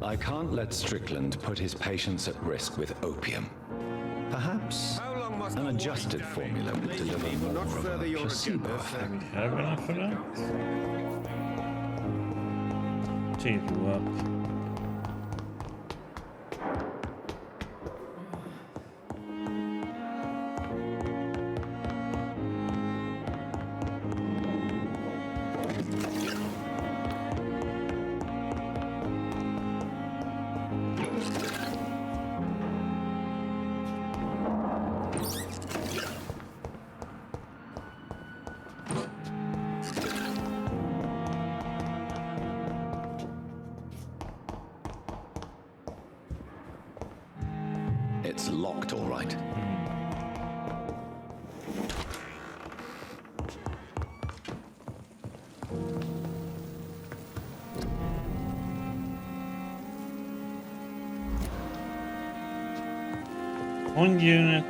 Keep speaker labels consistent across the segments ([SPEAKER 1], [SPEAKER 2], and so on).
[SPEAKER 1] I can't let Strickland put his patients at risk with opium. Perhaps an adjusted formula would deliver more of a placebo effect.
[SPEAKER 2] Have enough for that? See if it works.
[SPEAKER 1] It's locked, all right.
[SPEAKER 2] One unit.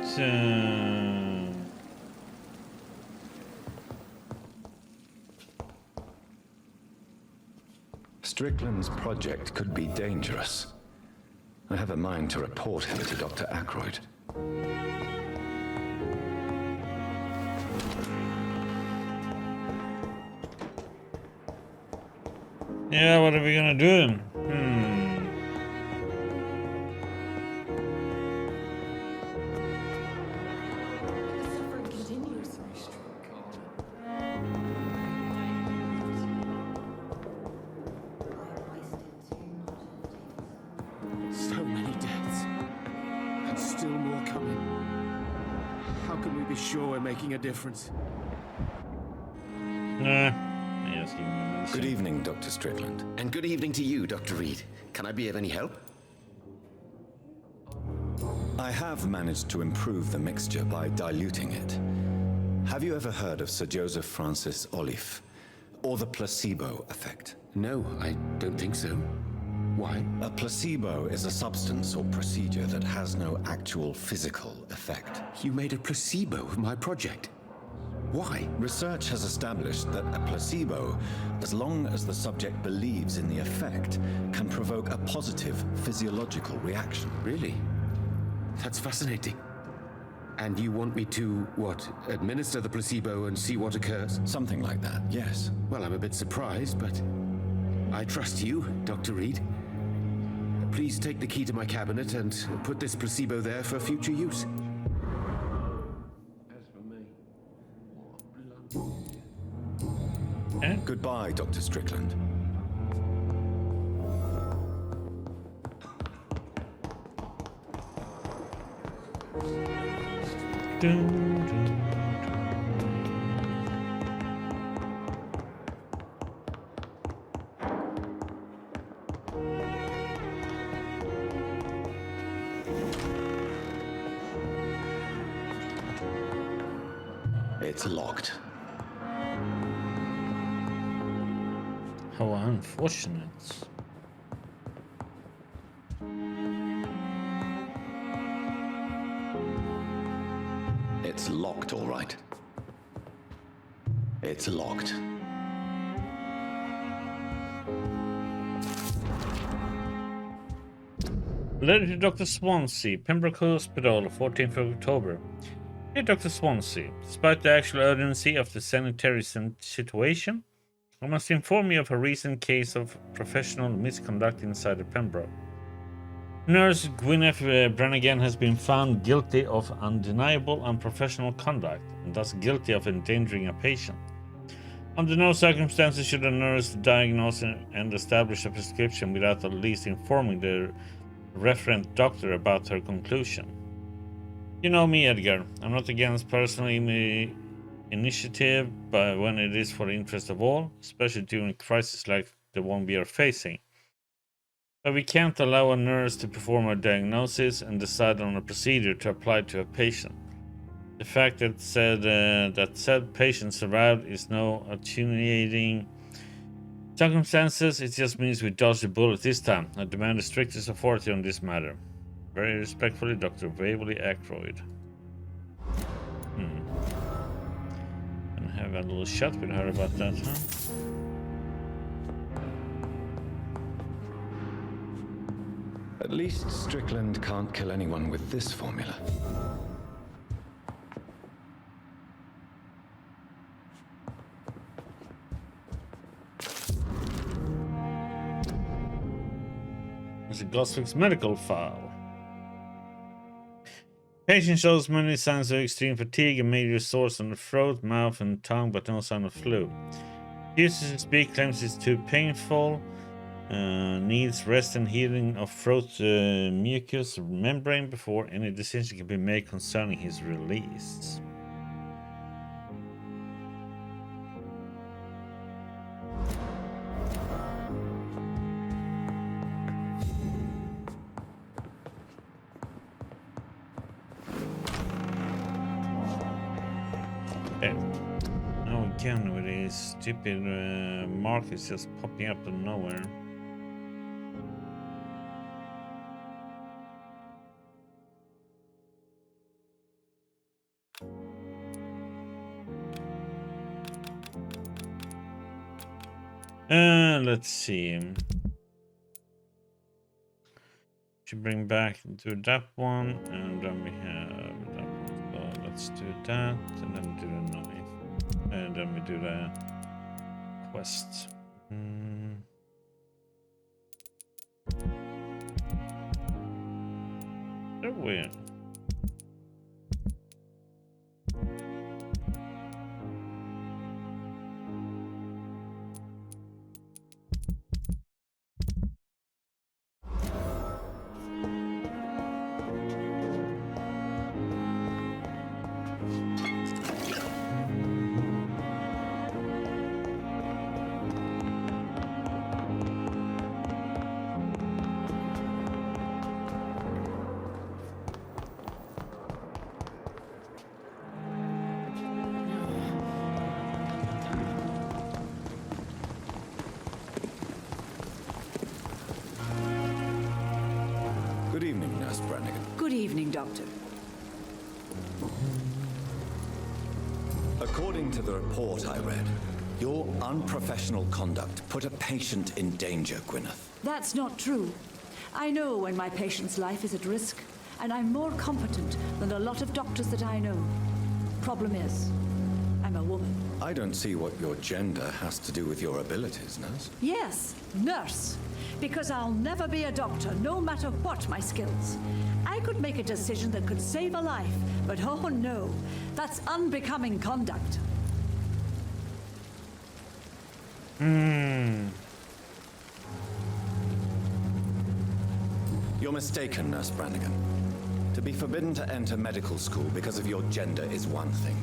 [SPEAKER 1] Strickland's project could be dangerous. I have a mind to report him to Dr. Aykroyd.
[SPEAKER 2] Yeah, what are we gonna do?
[SPEAKER 3] So many deaths. And still more coming. How can we be sure we're making a difference?
[SPEAKER 2] Nah. Yes, give me medicine.
[SPEAKER 1] Good evening, Dr. Strickland.
[SPEAKER 4] And good evening to you, Dr. Reed. Can I be of any help?
[SPEAKER 1] I have managed to improve the mixture by diluting it. Have you ever heard of Sir Joseph Francis Olive, or the placebo effect?
[SPEAKER 4] No, I don't think so. Why?
[SPEAKER 1] A placebo is a substance or procedure that has no actual physical effect.
[SPEAKER 4] You made a placebo of my project. Why?
[SPEAKER 1] Research has established that a placebo, as long as the subject believes in the effect, can provoke a positive physiological reaction.
[SPEAKER 4] Really? That's fascinating. And you want me to, what, administer the placebo and see what occurs?
[SPEAKER 1] Something like that, yes.
[SPEAKER 4] Well, I'm a bit surprised, but I trust you, Dr. Reed. Please take the key to my cabinet and put this placebo there for future use.
[SPEAKER 1] Goodbye, Dr. Strickland. It's locked.
[SPEAKER 2] How unfortunate.
[SPEAKER 1] It's locked, all right. It's locked.
[SPEAKER 2] Letter to Dr. Swansea, Pembroke Hospital, 14th of October. Dear Dr. Swansea, despite the actual urgency of the sanitary situation, I must inform you of a recent case of professional misconduct inside the Pembroke. Nurse Gwyneth Brannigan has been found guilty of undeniable unprofessional conduct, and thus guilty of endangering a patient. Under no circumstances should a nurse diagnose and establish a prescription without at least informing the referent doctor about her conclusion. You know me, Edgar. I'm not against personal initiative, but when it is for the interest of all, especially during a crisis like the one we are facing. But we can't allow a nurse to perform a diagnosis and decide on a procedure to apply to a patient. The fact that said patient survived is no attenuating circumstances. It just means we dodged the bullet this time. I demand the strictest authority on this matter. Very respectfully, Dr. Waverly Aykroyd. And have a little chat with her about that, huh?
[SPEAKER 1] At least Strickland can't kill anyone with this formula.
[SPEAKER 2] It's a Goswick's medical file. Patient shows many signs of extreme fatigue and major sores on the throat, mouth, and tongue, but no sign of flu. Refuses to speak, claims it's too painful, needs rest and healing of throat mucous membrane before any decision can be made concerning his release. Okay. Now again with these stupid markers just popping up out of nowhere. Let's see. Should bring back to that one, and then we have that one. So let's do that, and then do the knife, and then we do the quest. They're weird.
[SPEAKER 1] Good evening, Nurse Brannigan.
[SPEAKER 5] Good evening, Doctor.
[SPEAKER 1] According to the report I read, your unprofessional conduct put a patient in danger, Gwyneth.
[SPEAKER 5] That's not true. I know when my patient's life is at risk, and I'm more competent than a lot of doctors that I know. Problem is, I'm a woman.
[SPEAKER 1] I don't see what your gender has to do with your abilities, Nurse.
[SPEAKER 5] Yes, nurse. Because I'll never be a doctor, no matter what my skills. I could make a decision that could save a life, but oh no, that's unbecoming conduct.
[SPEAKER 1] You're mistaken, Nurse Brannigan. To be forbidden to enter medical school because of your gender is one thing.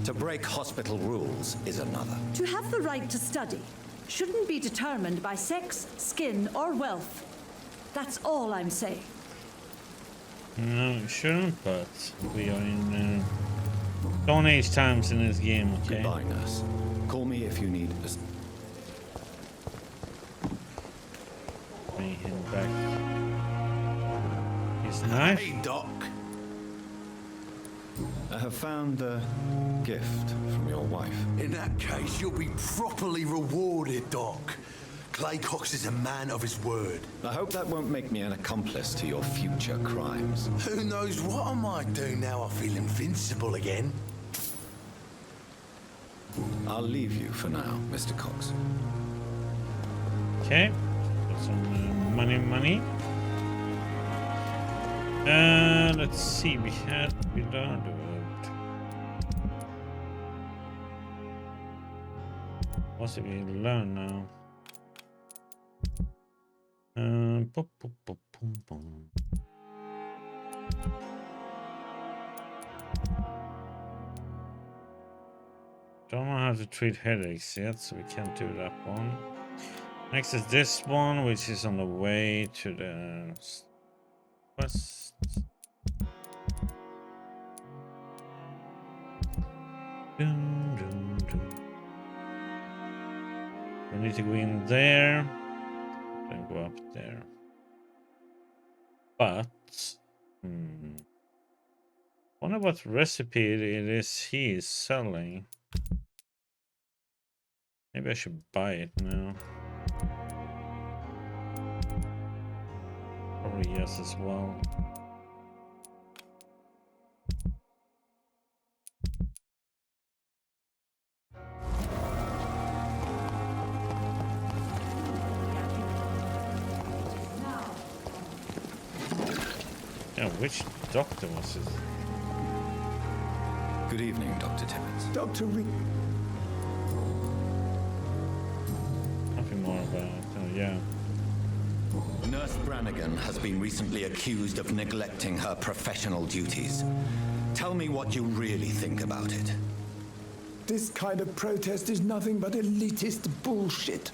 [SPEAKER 1] To break hospital rules is another.
[SPEAKER 5] To have the right to study shouldn't be determined by sex, skin, or wealth. That's all I'm saying.
[SPEAKER 2] No, it shouldn't, but we are in Stone Age times in this game, okay?
[SPEAKER 1] Goodbye, Nurse. Call me if you need us.
[SPEAKER 2] Bring him back. His knife?
[SPEAKER 6] Hey, Doc.
[SPEAKER 1] I have found a gift from your wife.
[SPEAKER 6] In that case, you'll be properly rewarded, Doc. Clay Cox is a man of his word.
[SPEAKER 1] I hope that won't make me an accomplice to your future crimes.
[SPEAKER 6] Who knows what I might do now I feel invincible again?
[SPEAKER 1] I'll leave you for now, Mr. Cox.
[SPEAKER 2] Okay. Got some money. Let's see. We learned it. What's it we learn now? Boom, boom, boom, boom, boom. Don't know how to treat headaches yet, so we can't do that one. Next is this one, which is on the way to the quest. Dun, dun, dun. We need to go in there, then go up there. But, wonder what recipe it is he is selling. Maybe I should buy it now. Probably yes as well. Yeah, which doctor was this?
[SPEAKER 1] Good evening, Dr. Tibbets.
[SPEAKER 7] Dr. Reed.
[SPEAKER 2] Nothing more about it. Oh, yeah.
[SPEAKER 1] Nurse Brannigan has been recently accused of neglecting her professional duties. Tell me what you really think about it.
[SPEAKER 7] This kind of protest is nothing but elitist bullshit.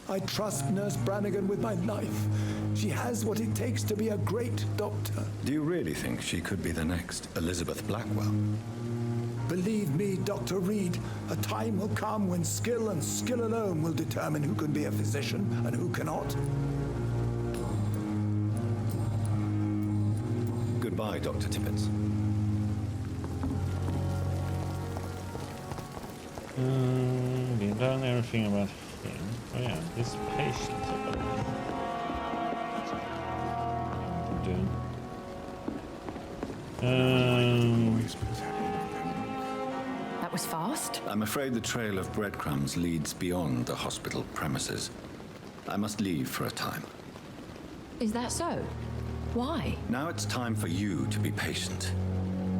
[SPEAKER 7] I trust Nurse Brannigan with my life. She has what it takes to be a great doctor.
[SPEAKER 1] Do you really think she could be the next Elizabeth Blackwell?
[SPEAKER 7] Believe me, Dr. Reed, a time will come when skill and skill alone will determine who can be a physician and who cannot.
[SPEAKER 1] Goodbye, Dr. Tibbets.
[SPEAKER 2] We've done everything about him. Oh yeah, this patient.
[SPEAKER 8] That was fast.
[SPEAKER 1] I'm afraid the trail of breadcrumbs leads beyond the hospital premises. I must leave for a time.
[SPEAKER 8] Is that so? Why?
[SPEAKER 1] Now it's time for you to be patient.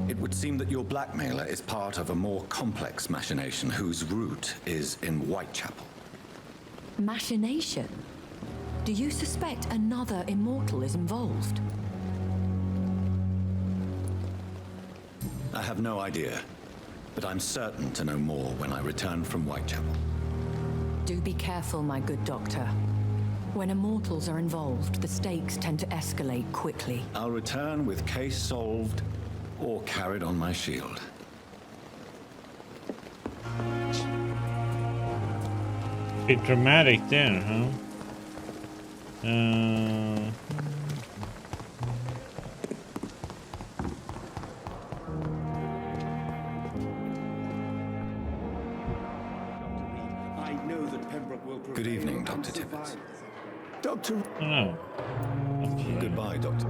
[SPEAKER 1] It would seem that your blackmailer is part of a more complex machination whose root is in Whitechapel.
[SPEAKER 8] Machination? Do you suspect another immortal is involved?
[SPEAKER 1] I have no idea, but I'm certain to know more when I return from Whitechapel.
[SPEAKER 8] Do be careful, my good doctor. When immortals are involved, the stakes tend to escalate quickly.
[SPEAKER 1] I'll return with case solved or carried on my shield.
[SPEAKER 2] Bit dramatic there, huh?
[SPEAKER 4] I know that Pembroke will prevail.
[SPEAKER 1] Good evening, Dr. Tibbets.
[SPEAKER 7] Dr.
[SPEAKER 2] Oh.
[SPEAKER 1] Goodbye, Doctor.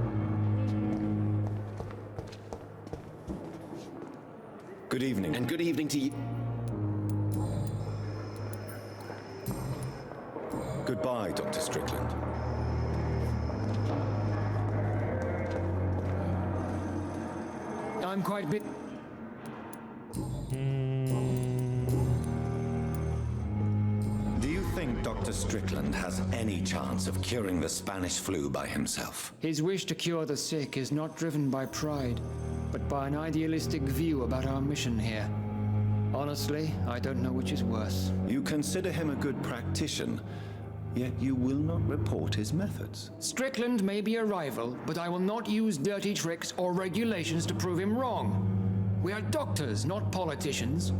[SPEAKER 1] Good evening.
[SPEAKER 4] And good evening to you.
[SPEAKER 1] Goodbye, Dr. Strickland.
[SPEAKER 9] I'm quite bit.
[SPEAKER 1] Do you think Dr. Strickland has any chance of curing the Spanish flu by himself?
[SPEAKER 9] His wish to cure the sick is not driven by pride, but by an idealistic view about our mission here. Honestly, I don't know which is worse.
[SPEAKER 1] You consider him a good practitioner, yet you will not report his methods.
[SPEAKER 9] Strickland may be a rival, but I will not use dirty tricks or regulations to prove him wrong. We are doctors, not politicians.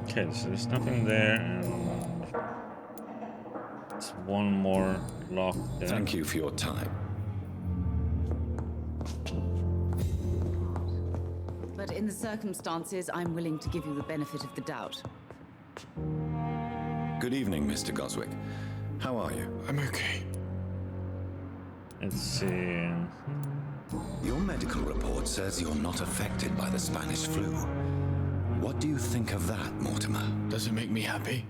[SPEAKER 2] Okay, so there's nothing there, and it's one more lock there.
[SPEAKER 1] Thank you for your time.
[SPEAKER 10] But in the circumstances, I'm willing to give you the benefit of the doubt.
[SPEAKER 1] Good evening, Mr. Goswick. How are you?
[SPEAKER 3] I'm okay.
[SPEAKER 2] Let's see.
[SPEAKER 1] Your medical report says you're not affected by the Spanish flu. What do you think of that, Mortimer?
[SPEAKER 3] Does it make me happy?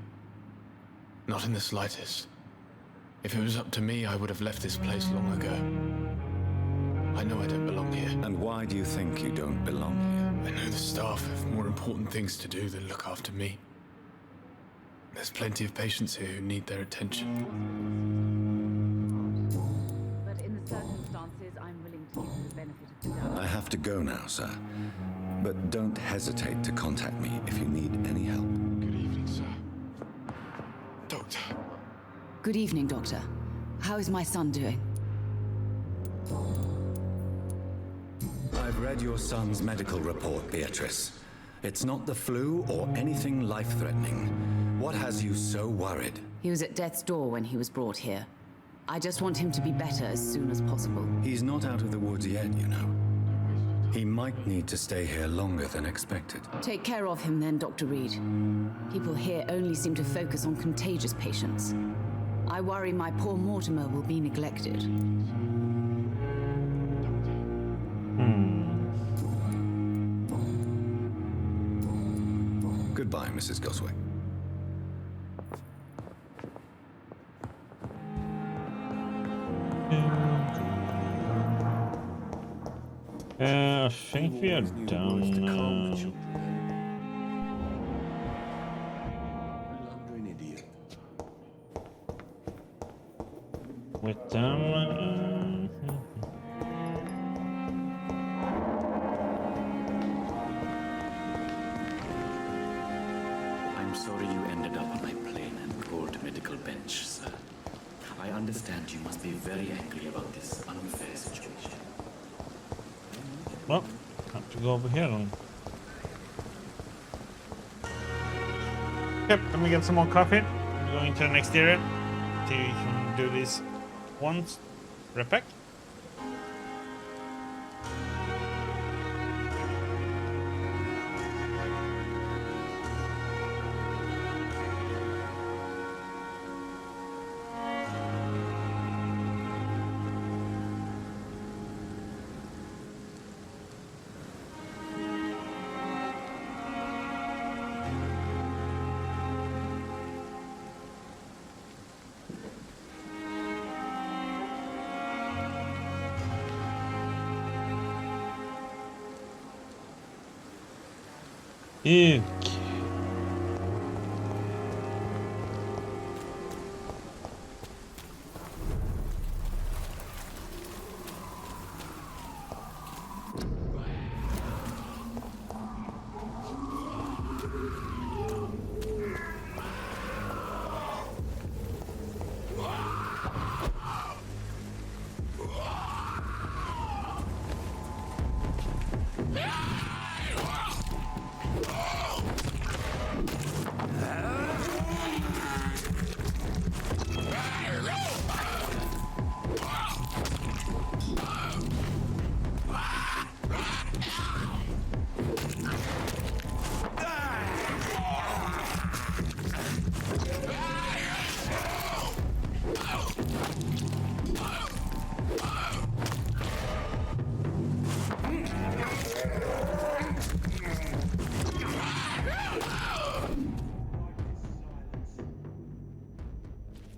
[SPEAKER 3] Not in the slightest. If it was up to me, I would have left this place long ago. I know I don't belong here.
[SPEAKER 1] And why do you think you don't belong here?
[SPEAKER 3] I know the staff have more important things to do than look after me. There's plenty of patients here who need their attention.
[SPEAKER 10] But in the circumstances, I'm willing to give you the benefit of the doubt.
[SPEAKER 1] I have to go now, sir. But don't hesitate to contact me if you need any help.
[SPEAKER 3] Good evening, sir. Doctor.
[SPEAKER 10] Good evening, Doctor. How is my son doing?
[SPEAKER 1] I've read your son's medical report, Beatrice. It's not the flu or anything life-threatening. What has you so worried?
[SPEAKER 10] He was at death's door when he was brought here. I just want him to be better as soon as possible.
[SPEAKER 1] He's not out of the woods yet, you know. He might need to stay here longer than expected.
[SPEAKER 10] Take care of him then, Dr. Reed. People here only seem to focus on contagious patients. I worry my poor Mortimer will be neglected.
[SPEAKER 1] Goodbye, Mrs. Goswick.
[SPEAKER 2] I think we are done. With them.
[SPEAKER 11] I'm sorry you ended up on my plain and cold medical bench, sir. I understand you must be very angry about this unfair situation.
[SPEAKER 2] Well, have to go over here then. Yep, let me get some more coffee. I'm going to the next area. See if we can do this once. Right back. Ew.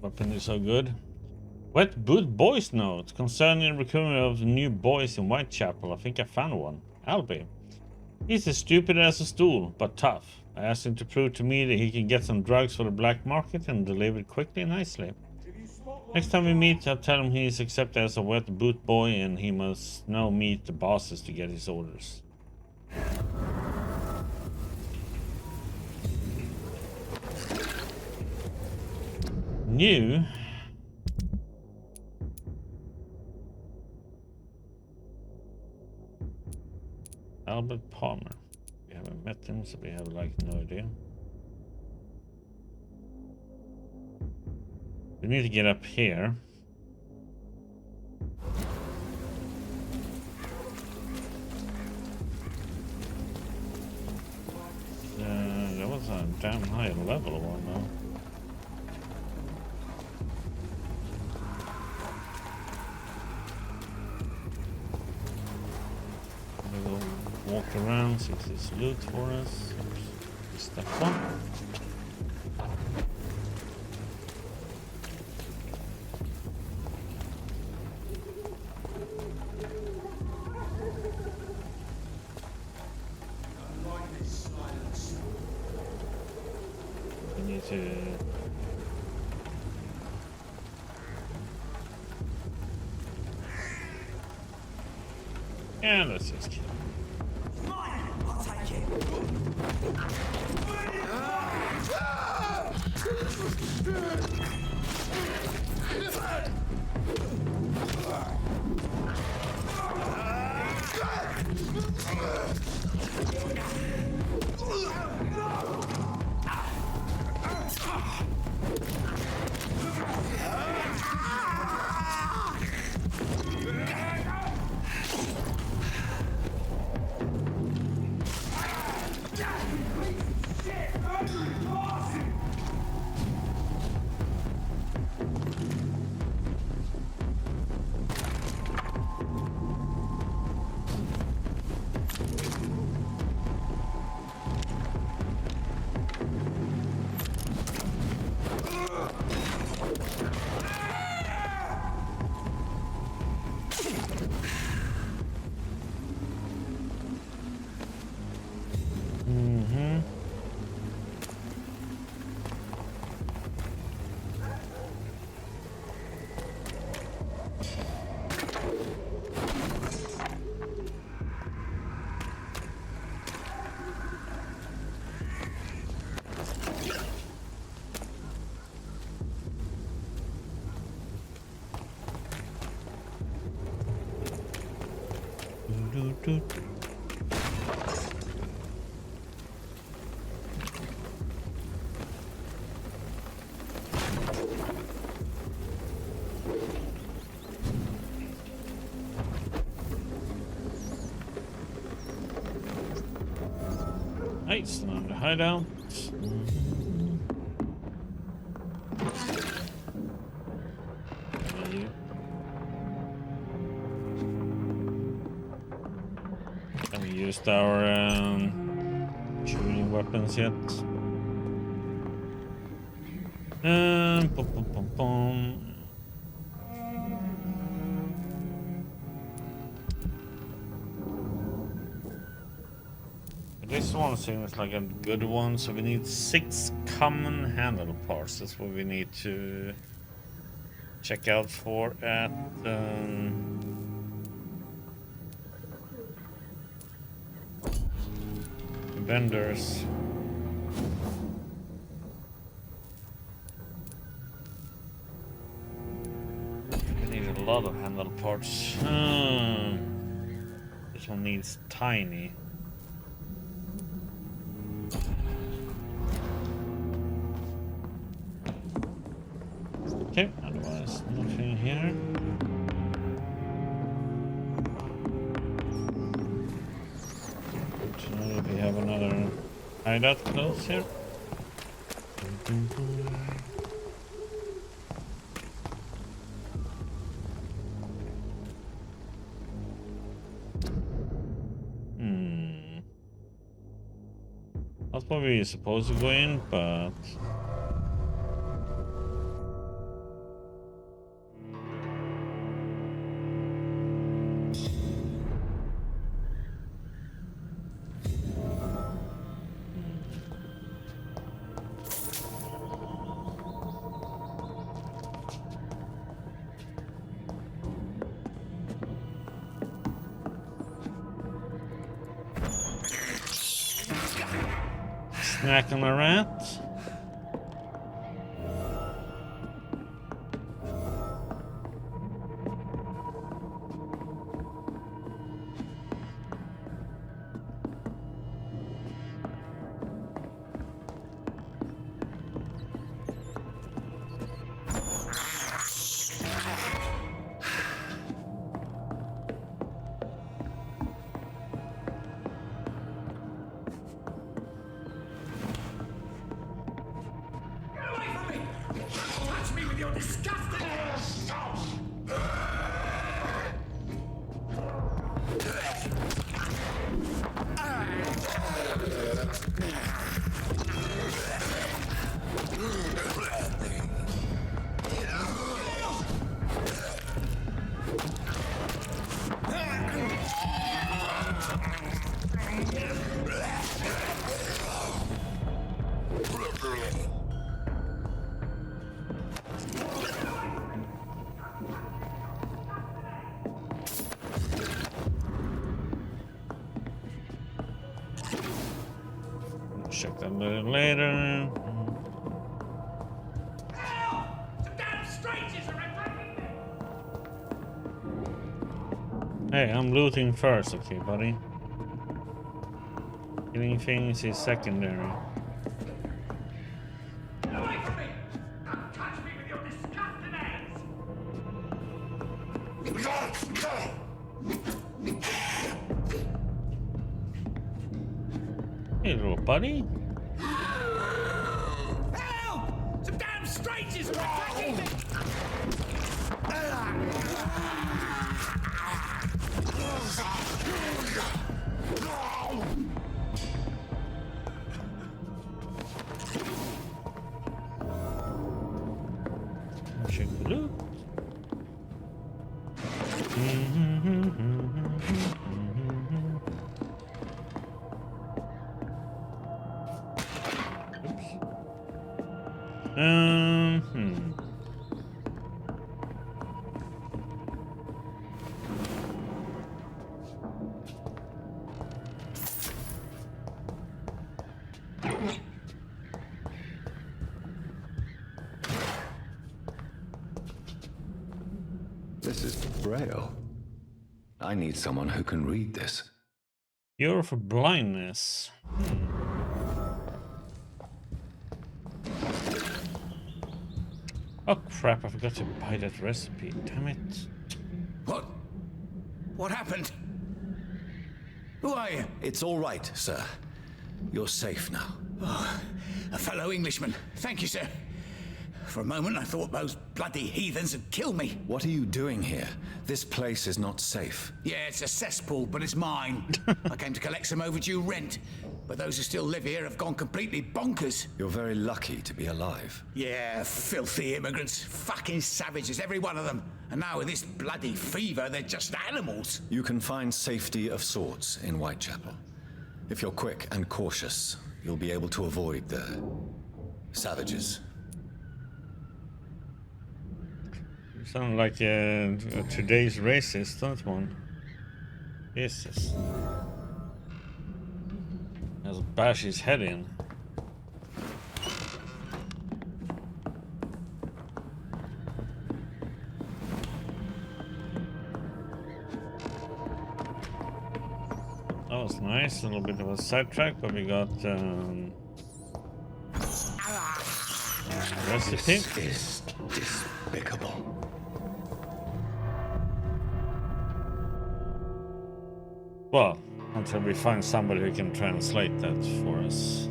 [SPEAKER 2] Weapon is so good. Wet boot boys note concerning recruitment of new boys in Whitechapel. I think I found one. Albie. He's as stupid as a stool, but tough. I asked him to prove to me that he can get some drugs for the black market and deliver it quickly and nicely. Next time we meet, I'll tell him he is accepted as a wet boot boy and he must now meet the bosses to get his orders. New. Albert Palmer. We haven't met him, so we have like no idea. We need to get up here. That was a damn high level one though. We'll walk around, see if there's loot for us. Is that one? We need to... Yeah, let's just kill him. Mm-hmm. Nice, time to hide out. Have we used our shooting weapons yet? Pum, pum, pum, pum. This one seems like a good one, so we need 6 common handle parts. That's what we need to check out for at vendors. We need a lot of handle parts. This one needs tiny. Okay, otherwise nothing here. So we have another hideout close here. That's where we're supposed to go in, but snack on a rat. Check that a little later. Hey, I'm looting first, okay, buddy? Killing things is secondary. Hey, little buddy.
[SPEAKER 12] Help! Some damn strangers are attacking me!
[SPEAKER 2] Check the loot.
[SPEAKER 1] This is Braille. I need someone who can read this.
[SPEAKER 2] Cure for blindness. Oh crap, I forgot to buy that recipe. Damn it.
[SPEAKER 12] What happened? Who are you?
[SPEAKER 1] It's all right, sir. You're safe now.
[SPEAKER 12] Oh, a fellow Englishman. Thank you, sir. For a moment, I thought those bloody heathens had killed me.
[SPEAKER 1] What are you doing here? This place is not safe.
[SPEAKER 12] Yeah, it's a cesspool, but it's mine. I came to collect some overdue rent, but those who still live here have gone completely bonkers.
[SPEAKER 1] You're very lucky to be alive.
[SPEAKER 12] Yeah, filthy immigrants. Fucking savages, every one of them. And now with this bloody fever, they're just animals.
[SPEAKER 1] You can find safety of sorts in Whitechapel. If you're quick and cautious, you'll be able to avoid the savages.
[SPEAKER 2] You sound like today's racist, that one. Jesus. Let's bash his head in. That was nice, a little bit of a sidetrack, but we got recipe.
[SPEAKER 1] This is despicable.
[SPEAKER 2] Well, until we find somebody who can translate that for us.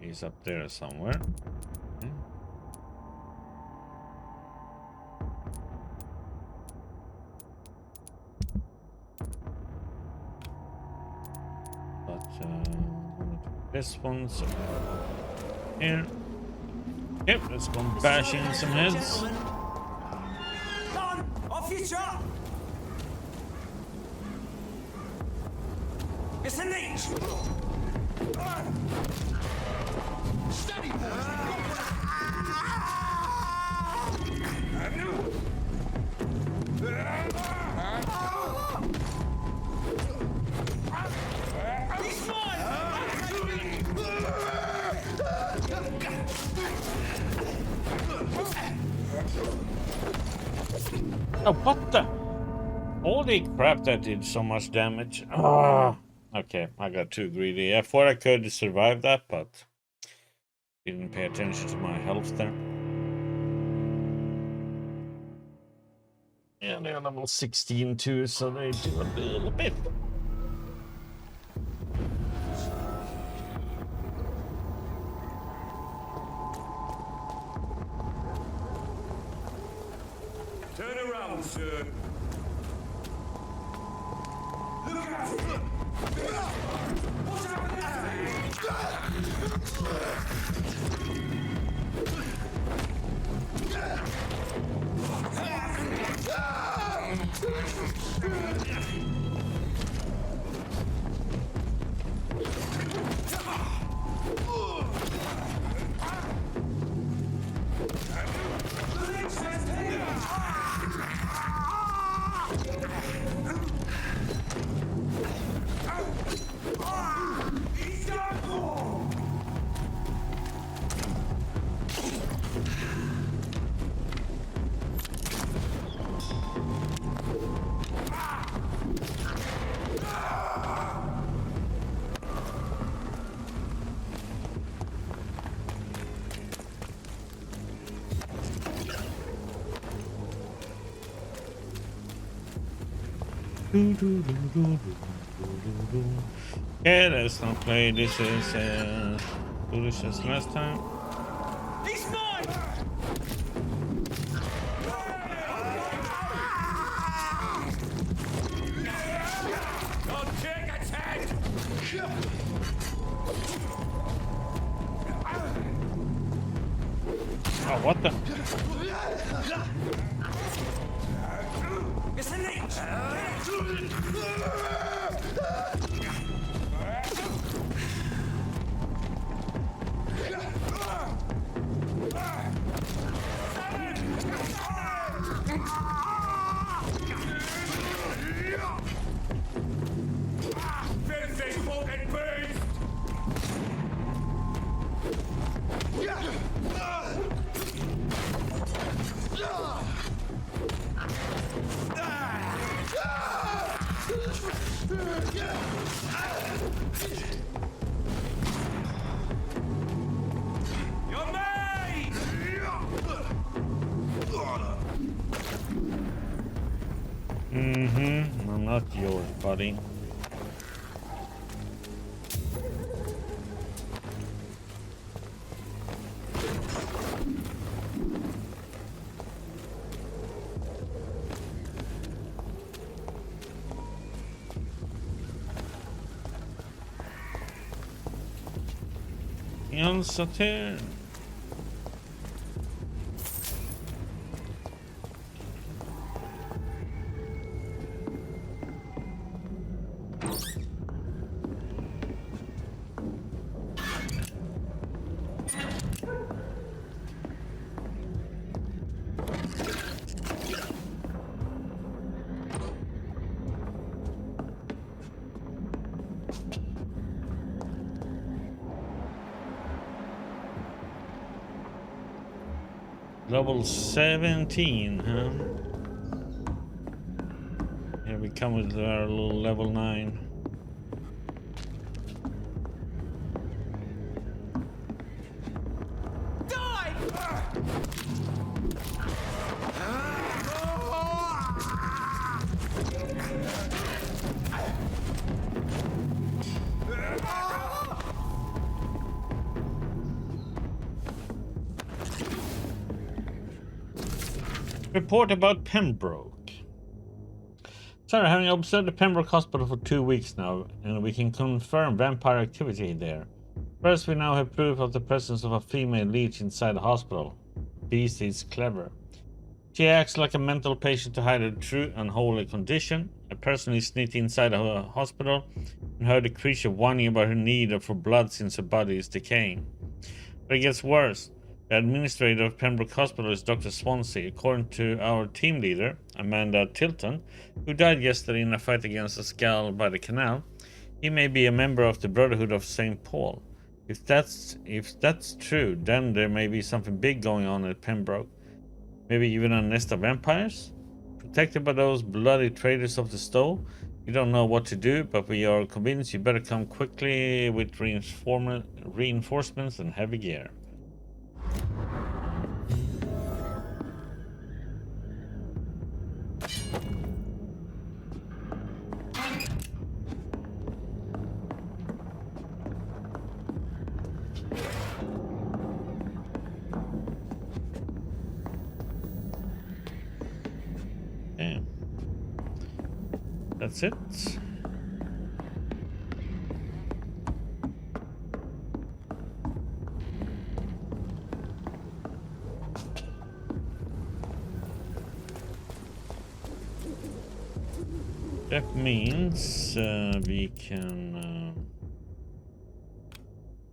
[SPEAKER 2] He's up there somewhere. Okay. But this one's here. Yep, let's go bash in some heads.
[SPEAKER 12] Come on, off you chop! It's a leech! Steady, He's mine!
[SPEAKER 2] Oh, what the? Holy crap, that did so much damage. Ah. Okay, I got too greedy. I thought I could survive that, but didn't pay attention to my health there. Yeah, they're level 16 too, so they do a little bit.
[SPEAKER 12] Turn around, sir. Look out! What's happening
[SPEAKER 2] Okay, let's not play this as foolish as last time.
[SPEAKER 12] He's mine! Don't take its head!
[SPEAKER 2] Oh, what the?
[SPEAKER 12] It's a leech! Filthy fucking beast! You're mine!
[SPEAKER 2] I'm not yours, buddy. On Saturn. Level 17, huh? Here we come with our little level 9. Report about Pembroke. Sir, having observed the Pembroke Hospital for 2 weeks now, and we can confirm vampire activity there. First, we now have proof of the presence of a female leech inside the hospital. Beast is clever. She acts like a mental patient to hide her true unholy condition. I personally sneaked inside a hospital and heard the creature whining about her need for blood since her body is decaying. But it gets worse. The administrator of Pembroke Hospital is Dr. Swansea, according to our team leader, Amanda Tilton, who died yesterday in a fight against a skull by the canal. He may be a member of the Brotherhood of St. Paul. If that's true, then there may be something big going on at Pembroke. Maybe even a nest of vampires? Protected by those bloody traitors of the stove? We don't know what to do, but we are convinced you better come quickly with reinforcements and heavy gear. Okay. That's it. That means we can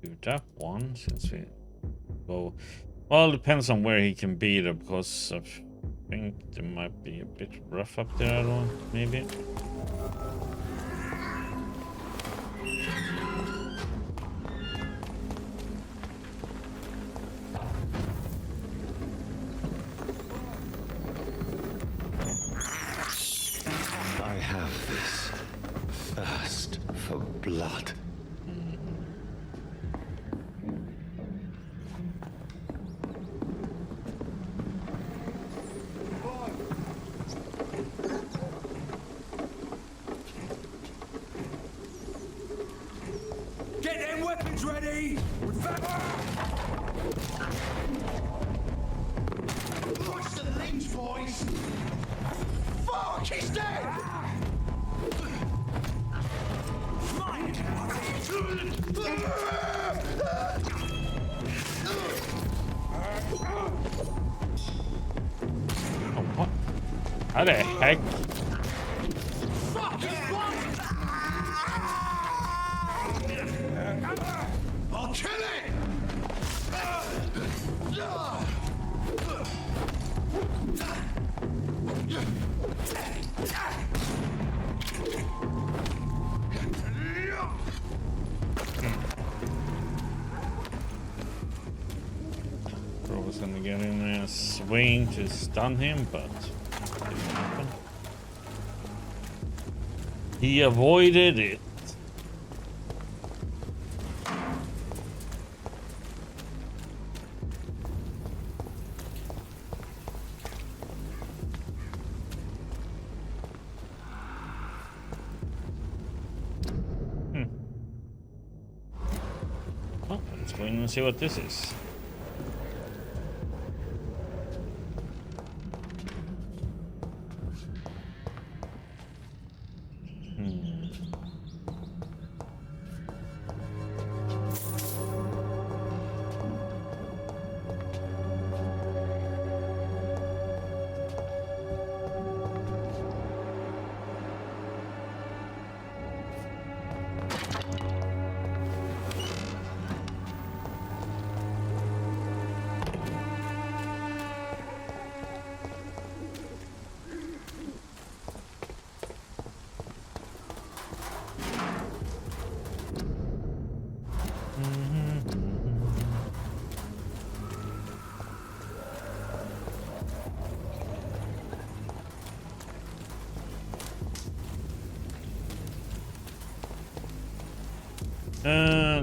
[SPEAKER 2] do that one since we go. Well, it depends on where he can be though, because I think there might be a bit rough up there. I don't know, maybe.
[SPEAKER 1] I have this thirst for blood.
[SPEAKER 6] Get them weapons ready! Watch the links, boys! Fuck, he's dead! Mind!
[SPEAKER 2] Oh, what? How the heck?
[SPEAKER 6] Fuck, he's blind! I'll kill it!
[SPEAKER 2] I was gonna get in a swing to stun him, but didn't happen. He avoided it. Well, let's go in and see what this is.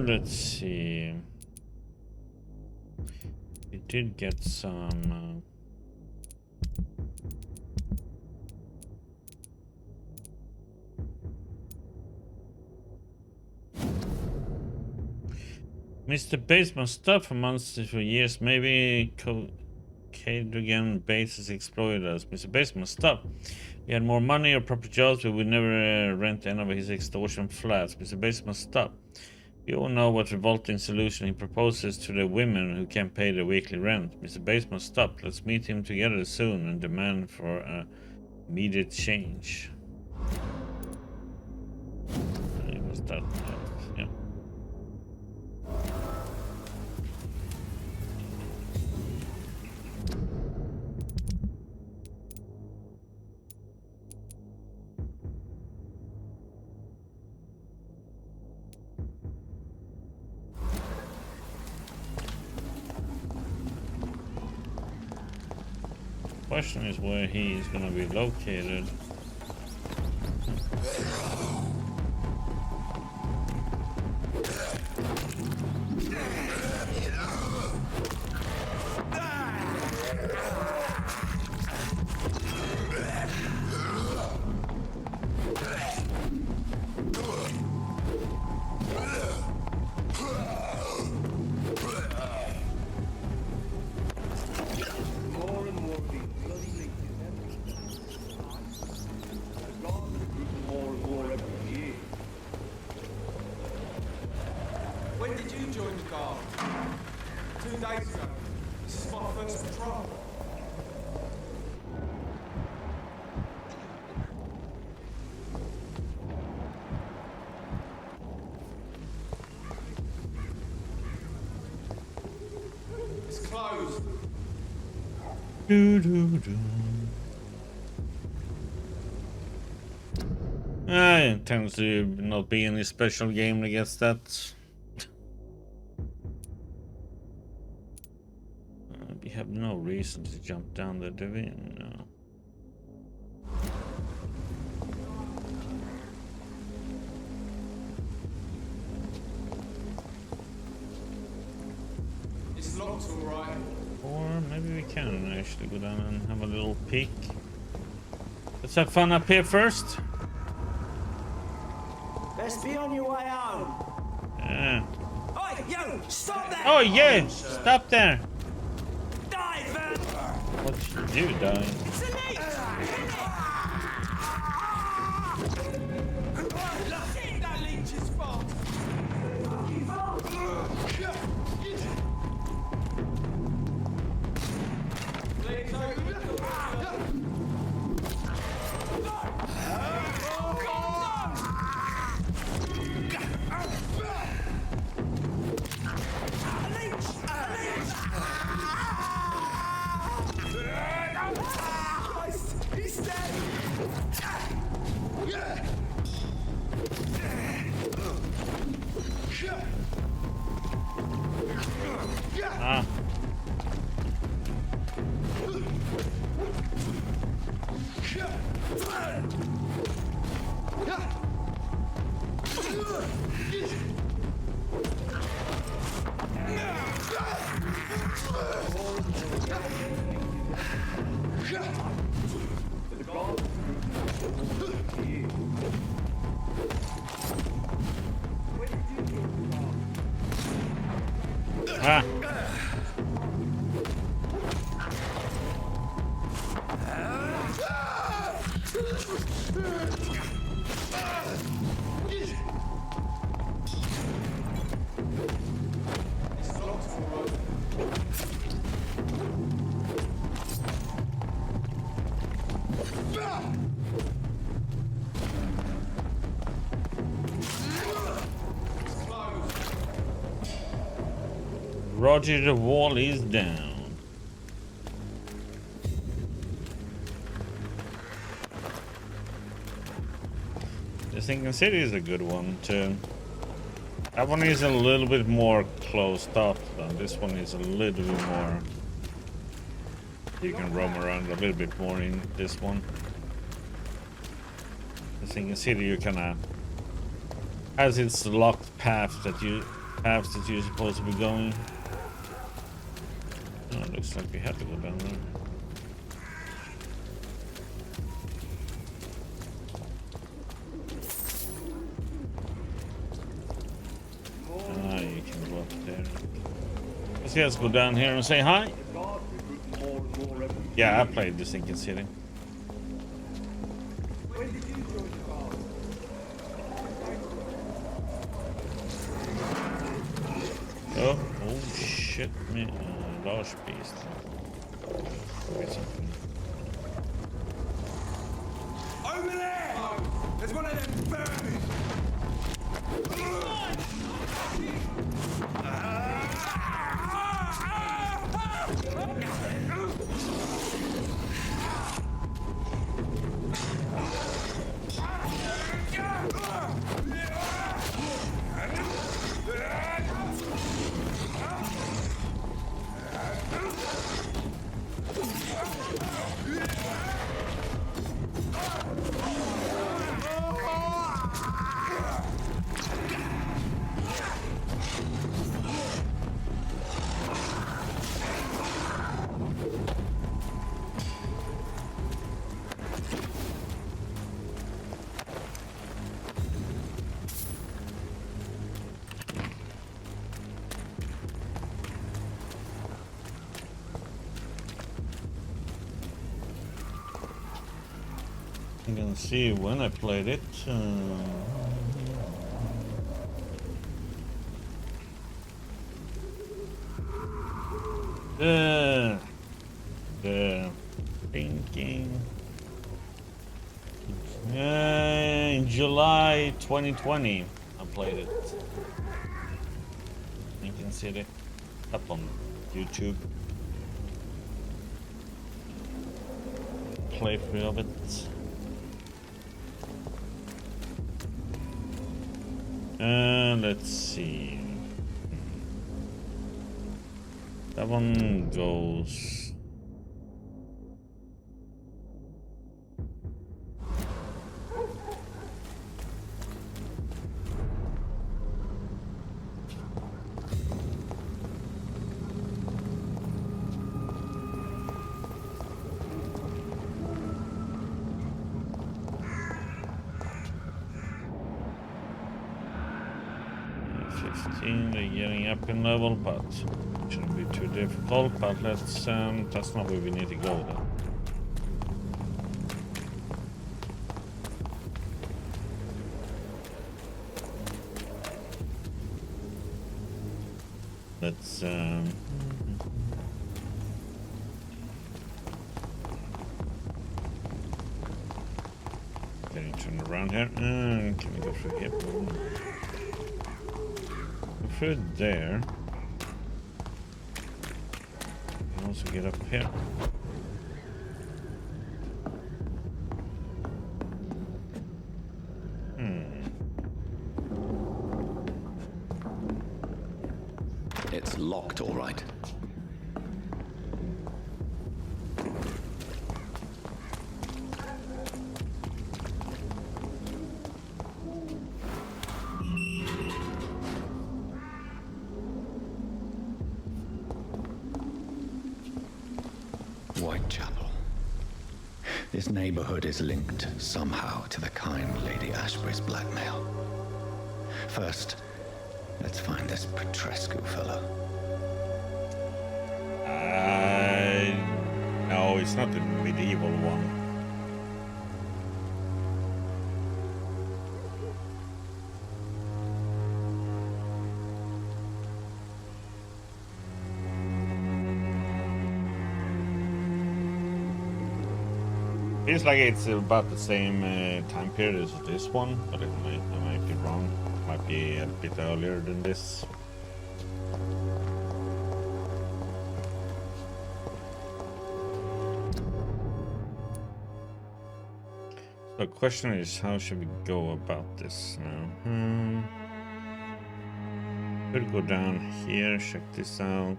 [SPEAKER 2] Let's see. We did get some. Mr. Basement stuff for months for years. Maybe Cadrigan base has exploited us. Mr. Basement stuff. We had more money or proper jobs, but we never rent any of his extortion flats. Mr. Basement stuff. You all know what revolting solution he proposes to the women who can't pay their weekly rent. Mr. Basement, stop. Let's meet him together soon and demand for immediate change. Was that? Yeah. Question is where he is going to be located.
[SPEAKER 13] When did you join the guard? 2 days ago. This is my first patrol. It's closed.
[SPEAKER 2] It tends to not be any special game that gets that. We have no reason to jump down there, do we? No.
[SPEAKER 13] It's locked, all right.
[SPEAKER 2] Or maybe we can actually go down and have a little peek. Let's have fun up here first.
[SPEAKER 14] Best be on your way home.
[SPEAKER 13] Oi, you! Stop there!
[SPEAKER 2] Oh, yeah! Stop there!
[SPEAKER 13] Dive, man!
[SPEAKER 2] What did you do, die?
[SPEAKER 13] It's a leech! See that leech's fault! He's dead!
[SPEAKER 2] Ah. Ah. Roger, the wall is down. The Sinking City is a good one too. That one is a little bit more closed off though. This one is a little bit more. You can roam around a little bit more in this one. The Sinking City you kinda has its locked paths that you're supposed to be going. Oh, it looks like we have to go down there. Ah, you can go up there. Let's go down here and say hi. Yeah, I played the Sinking City. Oh shit, man. Large beast. Wait something.
[SPEAKER 13] Over there! There's one of them vermin!
[SPEAKER 2] I'm gonna see when I played it. The thinking. In July 2020, I played it. You can see it up on YouTube. Playthrough of it. Let's see. That one goes. 16, they're getting up in level, but shouldn't be too difficult. But let's, that's not where we need to go though. Let's, can you turn around here? Can we go through here? Go through there. Can also get up here.
[SPEAKER 1] It's locked, all right. Whitechapel. This neighborhood is linked somehow to the kind Lady Ashbury's blackmail. First, let's find this Petrescu fellow.
[SPEAKER 2] No, it's not the medieval one. Feels like it's about the same time period as this one, but I might be wrong. Might be a bit earlier than this. The question is, how should we go about this now? Could go down here, check this out.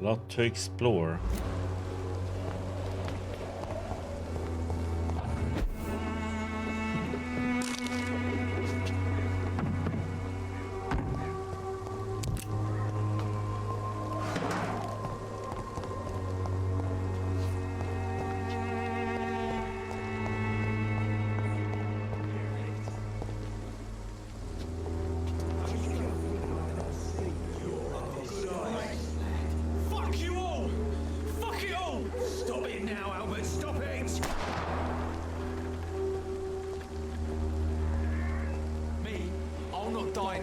[SPEAKER 2] Lot to explore.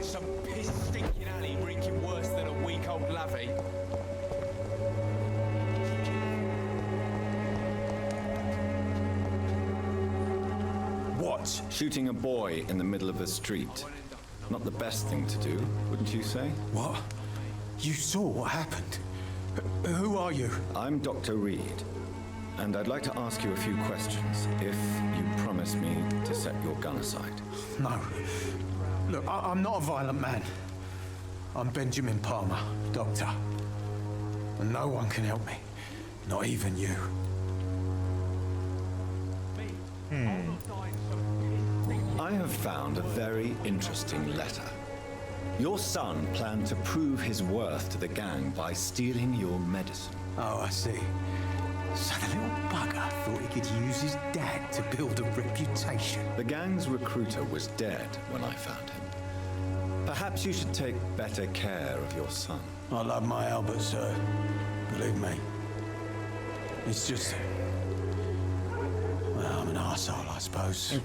[SPEAKER 13] Some piss-stinking alley reeking worse than a week-old lavvy.
[SPEAKER 1] What? Shooting a boy in the middle of the street. Not the best thing to do, wouldn't you say?
[SPEAKER 6] What? You saw what happened? Who are you?
[SPEAKER 1] I'm Dr. Reed, and I'd like to ask you a few questions, if you promise me to set your gun aside.
[SPEAKER 6] No. Look, I'm not a violent man. I'm Benjamin Palmer, doctor. And no one can help me. Not even you.
[SPEAKER 1] I have found a very interesting letter. Your son planned to prove his worth to the gang by stealing your medicine.
[SPEAKER 6] Oh, I see. So the little bugger thought he could use his dad to build a reputation.
[SPEAKER 1] The gang's recruiter was dead when I found him. Perhaps you should take better care of your son.
[SPEAKER 6] I love my Albert, sir. Believe me. It's just... well, I'm an arsehole, I suppose.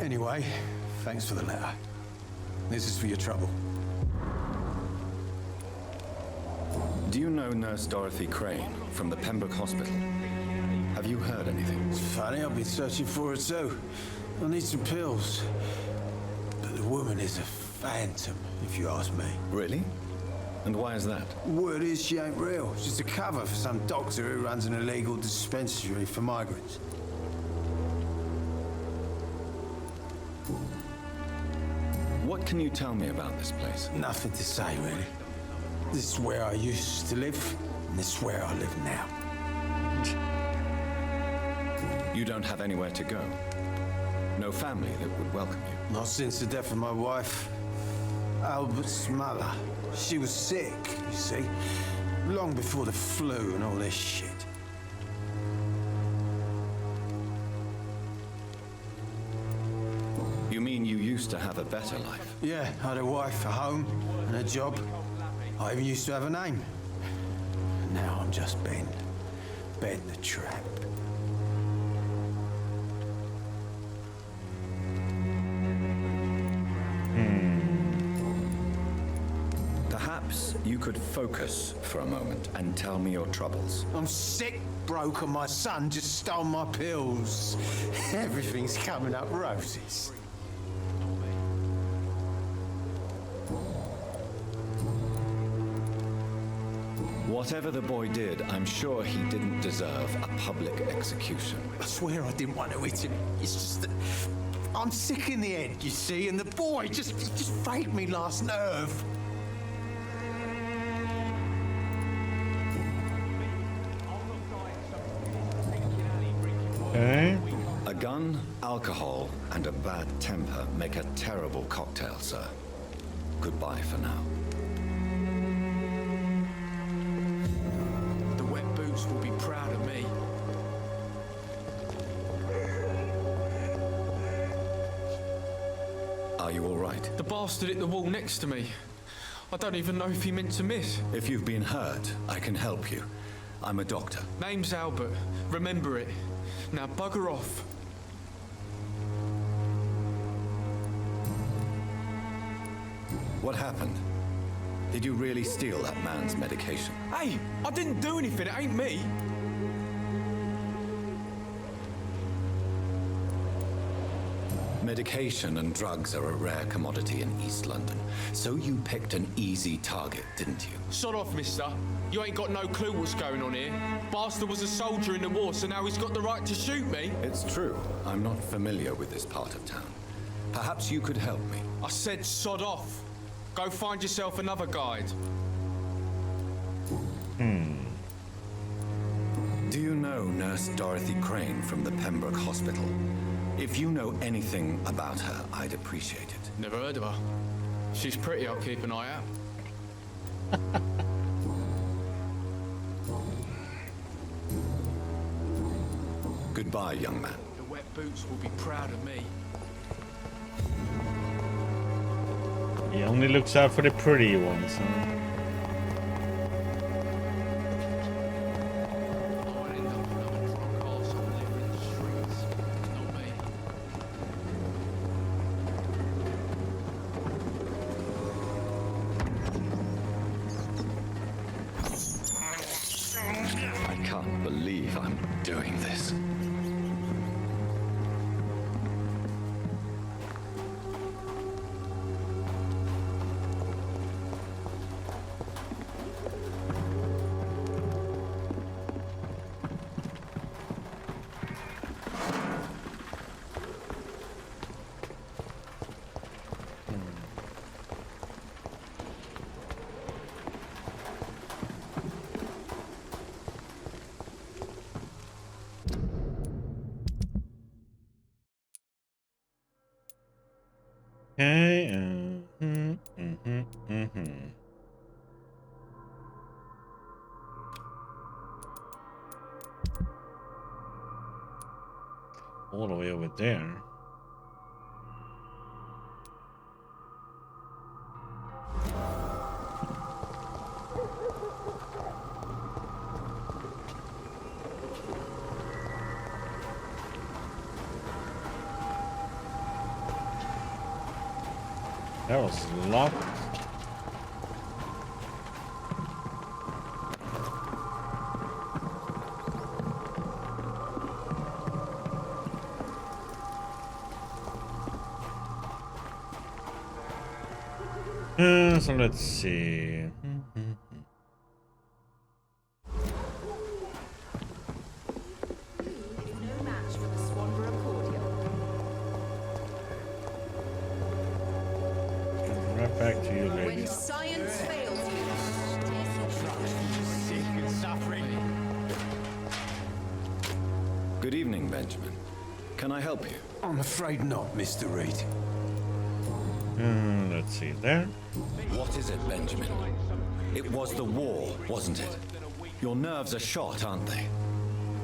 [SPEAKER 6] Anyway, thanks for the letter. This is for your trouble.
[SPEAKER 1] Do you know Nurse Dorothy Crane from the Pembroke Hospital? Have you heard anything?
[SPEAKER 6] It's funny, I've been searching for her too. I need some pills. But the woman is a phantom, if you ask me.
[SPEAKER 1] Really? And why is that?
[SPEAKER 6] Word is she ain't real. She's just a cover for some doctor who runs an illegal dispensary for migrants.
[SPEAKER 1] What can you tell me about this place?
[SPEAKER 6] Nothing to say, really. This is where I used to live, and this is where I live now.
[SPEAKER 1] You don't have anywhere to go? No family that would welcome you?
[SPEAKER 6] Not since the death of my wife, Albert's mother. She was sick, you see, long before the flu and all this shit.
[SPEAKER 1] to have a better life.
[SPEAKER 6] Yeah, I had a wife, a home, and a job. I even used to have a name. And now I'm just Ben. Ben the Trap.
[SPEAKER 1] Perhaps you could focus for a moment and tell me your troubles.
[SPEAKER 6] I'm sick, broke, and my son just stole my pills. Everything's coming up roses.
[SPEAKER 1] Whatever the boy did, I'm sure he didn't deserve a public execution.
[SPEAKER 6] I swear I didn't want to hit him. It's just that I'm sick in the head, you see, and the boy just faked me last nerve.
[SPEAKER 2] Okay.
[SPEAKER 1] A gun, alcohol, and a bad temper make a terrible cocktail, sir. Goodbye for now.
[SPEAKER 3] The wet boots will be proud of me.
[SPEAKER 1] Are you all right?
[SPEAKER 13] The bastard hit the wall next to me. I don't even know if he meant to miss.
[SPEAKER 1] If you've been hurt, I can help you. I'm a doctor.
[SPEAKER 13] Name's Albert. Remember it. Now bugger off.
[SPEAKER 1] What happened? Did you really steal that man's medication?
[SPEAKER 13] Hey, I didn't do anything. It ain't me.
[SPEAKER 1] Medication and drugs are a rare commodity in East London. So you picked an easy target, didn't you?
[SPEAKER 13] Sod off, mister. You ain't got no clue what's going on here. Bastard was a soldier in the war, so now he's got the right to shoot me.
[SPEAKER 1] It's true. I'm not familiar with this part of town. Perhaps you could help me.
[SPEAKER 13] I said sod off. Go find yourself another guide.
[SPEAKER 1] Do you know Nurse Dorothy Crane from the Pembroke Hospital? If you know anything about her, I'd appreciate it.
[SPEAKER 13] Never heard of her. She's pretty, I'll keep an eye out.
[SPEAKER 1] Goodbye, young man.
[SPEAKER 13] The wet boots will be proud of me.
[SPEAKER 2] He only looks out for the pretty ones. Huh?
[SPEAKER 1] I can't believe I'm doing this.
[SPEAKER 2] Okay. All the way over there. That was locked. So let's see.
[SPEAKER 10] No match for the Swanborough cordial.
[SPEAKER 2] Right back to you, lady.
[SPEAKER 10] When science fails you,
[SPEAKER 6] Sick and suffering.
[SPEAKER 1] Good evening, Benjamin. Can I help you?
[SPEAKER 6] I'm afraid not, Mr. Reed.
[SPEAKER 2] Let's see there.
[SPEAKER 1] What is it, Benjamin? It was the war, wasn't it? Your nerves are shot, aren't they?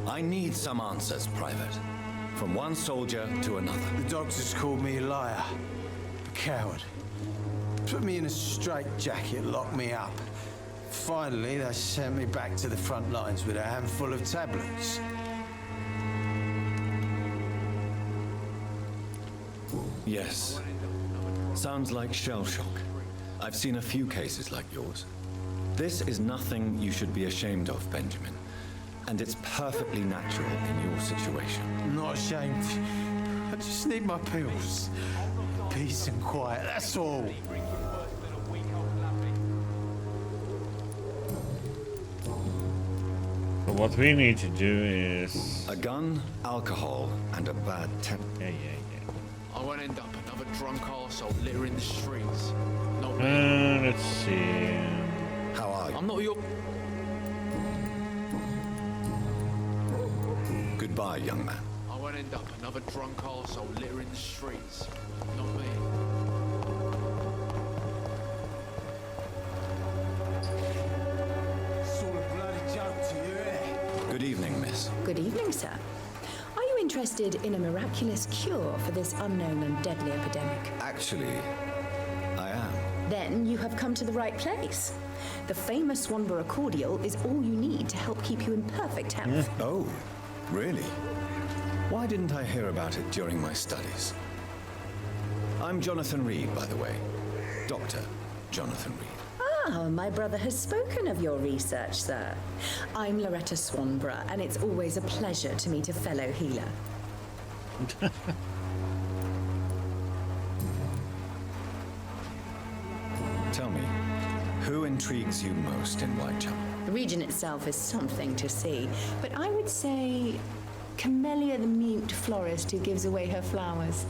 [SPEAKER 1] I need some answers, Private. From one soldier to another.
[SPEAKER 6] The doctors called me a liar. coward. Put me in a straitjacket, locked me up. Finally, they sent me back to the front lines with a handful of tablets.
[SPEAKER 1] Yes. Sounds like shell shock. I've seen a few cases like yours. This is nothing you should be ashamed of, Benjamin. And it's perfectly natural in your situation.
[SPEAKER 6] I'm not ashamed. I just need my pills. Peace and quiet, that's all.
[SPEAKER 2] So what we need to do is...
[SPEAKER 1] A gun, alcohol, and a bad temper.
[SPEAKER 2] Yeah.
[SPEAKER 13] I won't end up another drunk arsehole littering the streets. Not me.
[SPEAKER 2] Let's see.
[SPEAKER 1] How are you?
[SPEAKER 13] I'm not your...
[SPEAKER 1] Goodbye, young man.
[SPEAKER 13] I won't end up another drunk arsehole littering the streets. Not me.
[SPEAKER 6] It's all a bloody joke to you, innit?
[SPEAKER 1] Good evening, miss.
[SPEAKER 14] Good evening, sir. Are you interested in a miraculous cure for this unknown and deadly epidemic?
[SPEAKER 1] Actually, I am.
[SPEAKER 14] Then you have come to the right place. The famous Swanborough cordial is all you need to help keep you in perfect health.
[SPEAKER 1] Oh, really? Why didn't I hear about it during my studies? I'm Jonathan Reed, by the way. Dr. Jonathan Reed.
[SPEAKER 14] Ah, my brother has spoken of your research, sir. I'm Loretta Swanborough, and it's always a pleasure to meet a fellow healer.
[SPEAKER 1] Tell me, who intrigues you most in Whitechapel?
[SPEAKER 14] The region itself is something to see, but I would say Camellia the mute florist who gives away her flowers.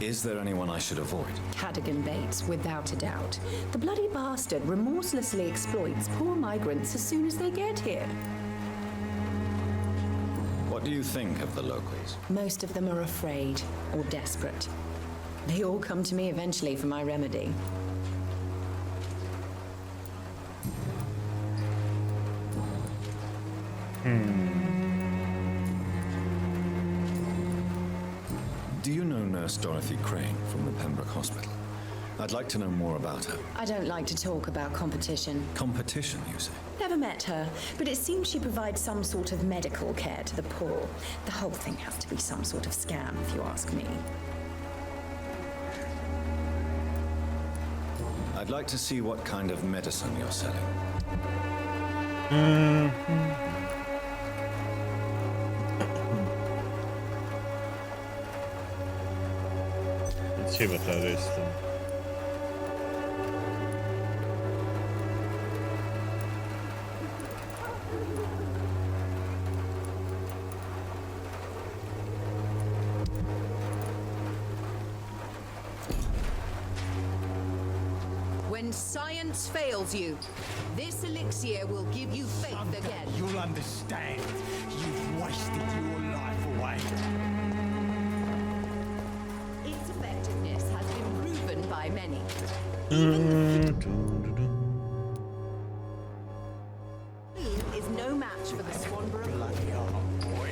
[SPEAKER 1] Is there anyone I should avoid?
[SPEAKER 14] Cadogan Bates, without a doubt. The bloody bastard remorselessly exploits poor migrants as soon as they get here.
[SPEAKER 1] What do you think of the locals?
[SPEAKER 14] Most of them are afraid or desperate. They all come to me eventually for my remedy.
[SPEAKER 1] Do you know Nurse Dorothy Crane from the Pembroke Hospital? I'd like to know more about her.
[SPEAKER 14] I don't like to talk about competition.
[SPEAKER 1] Competition, you say?
[SPEAKER 14] Never met her, but it seems she provides some sort of medical care to the poor. The whole thing has to be some sort of scam, if you ask me.
[SPEAKER 1] I'd like to see what kind of medicine you're selling.
[SPEAKER 2] Let's see what that is then.
[SPEAKER 15] When science fails you, this elixir will give you faith again.
[SPEAKER 6] You'll understand. You've wasted your life away.
[SPEAKER 15] Its effectiveness has been proven by many. Is no match for the Swanborough.
[SPEAKER 6] Bloody hell, boy.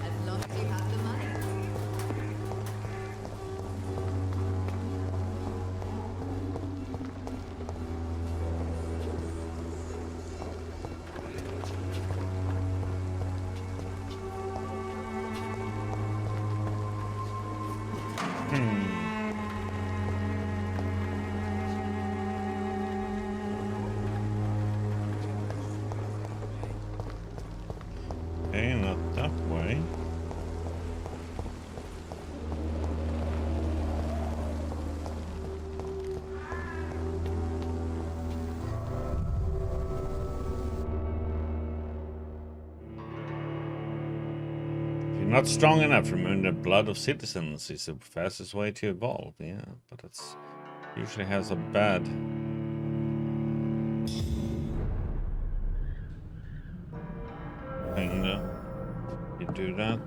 [SPEAKER 15] As long as you have the money.
[SPEAKER 2] Okay, not that way. If you're not strong enough, remove the blood of citizens is the fastest way to evolve. Yeah, but that's usually has a bad thing. You do that.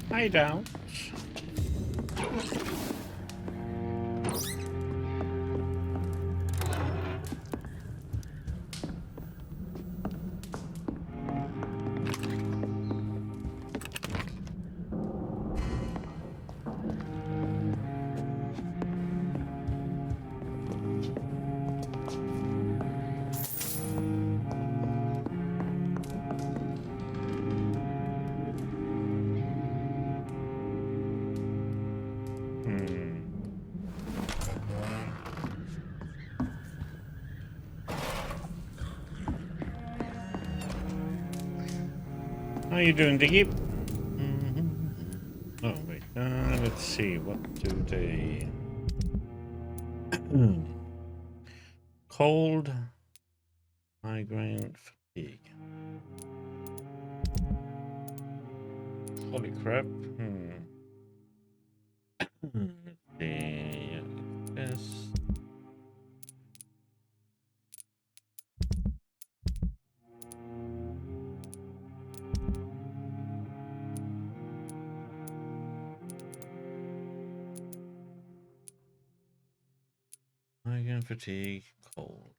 [SPEAKER 2] Hideout. How you doing, Diggy? Oh wait, let's see. What do they? Cold, migraine, fatigue. Holy crap! Let's see. Yes. Migraine, fatigue, cold.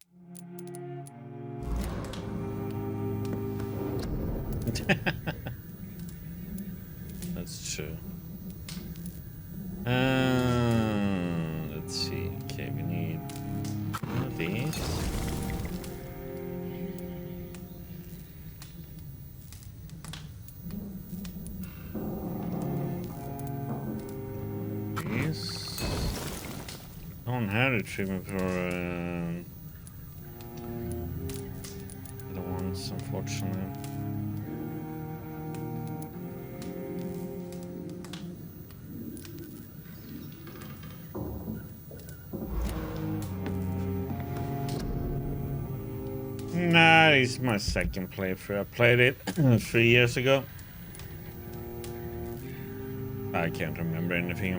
[SPEAKER 2] That's true. Let's see. Okay, we need one of these. These. I don't have a treatment for the ones, unfortunately. Nah, it's my second playthrough. I played it 3 years ago. I can't remember anything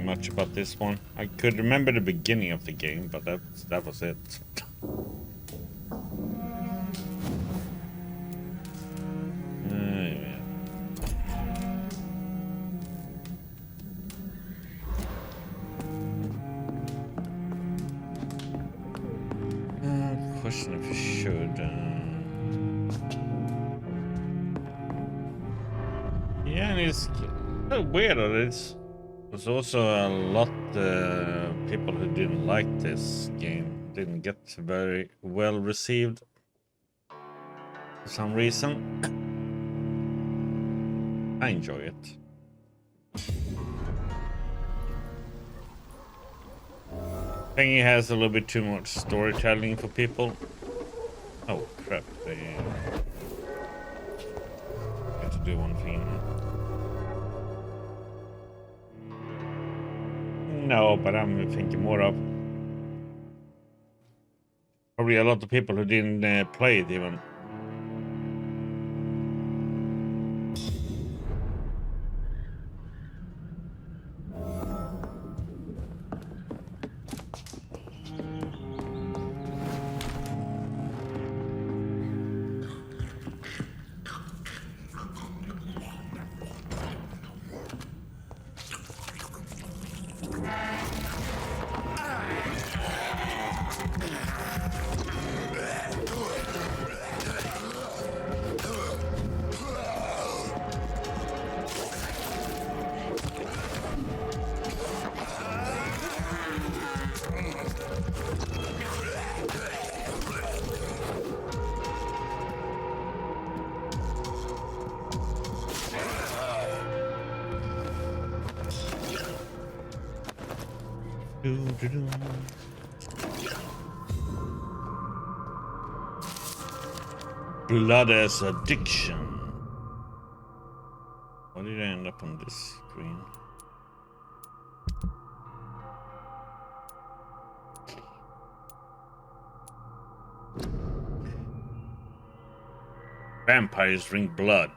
[SPEAKER 2] much about this one. I could remember the beginning of the game, but that was it. Yeah. Question if you should. Yeah, and it's so weird that there's also a lot of people who didn't like this game, didn't get very well received for some reason. I enjoy it. I think it has a little bit too much storytelling for people. Oh crap, they have to do one thing. No, but I'm thinking more of probably a lot of people who didn't play it even. Blood as addiction. Why did I end up on this screen? Vampires drink blood.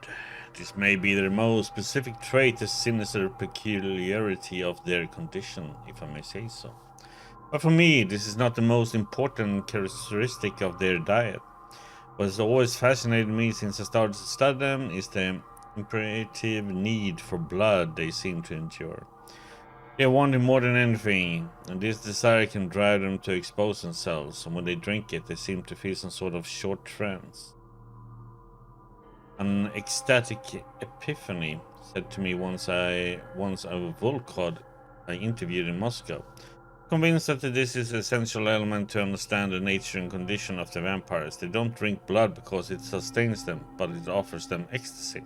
[SPEAKER 2] This may be their most specific trait, a sinister peculiarity of their condition, if I may say so. But for me, this is not the most important characteristic of their diet. What has always fascinated me since I started to study them is the imperative need for blood they seem to endure. They want it more than anything, and this desire can drive them to expose themselves, and when they drink it, they seem to feel some sort of short trance. An ecstatic epiphany, said to me once a Volkod I interviewed in Moscow. Convinced that this is an essential element to understand the nature and condition of the vampires. They don't drink blood because it sustains them, but it offers them ecstasy.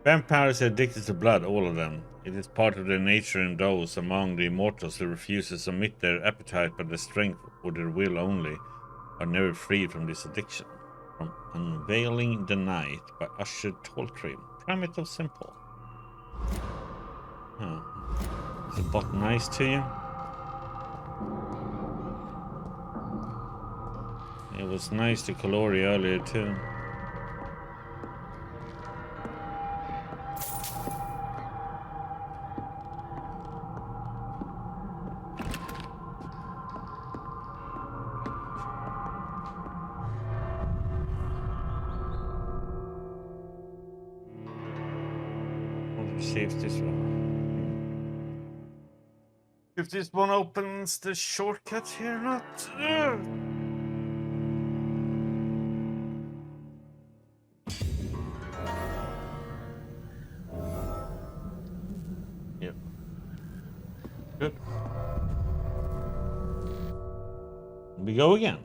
[SPEAKER 2] Vampires are addicted to blood, all of them. It is part of their nature, and those among the immortals who refuse to submit their appetite by their strength or their will only are never freed from this addiction. From Unveiling the Night by Usher Toltry. Primate of Simple. Oh. Is the bot nice to you? It was nice to Kalori earlier too. See if this one. If this one opens the shortcut here or not. Yep. Good. We go again.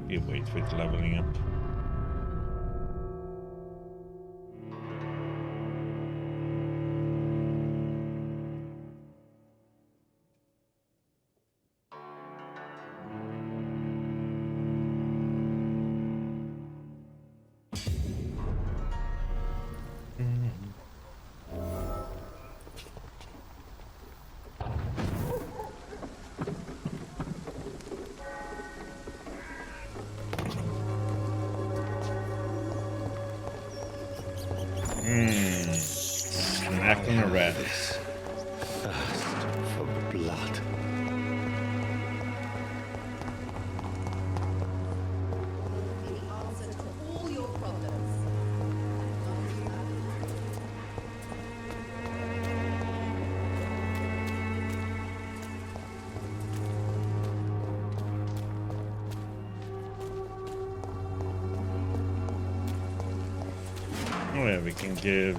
[SPEAKER 2] You wait with leveling up. Snack on the rabbits.
[SPEAKER 1] Thirst for blood.
[SPEAKER 15] Answer to all your problems.
[SPEAKER 2] Oh yeah, we can give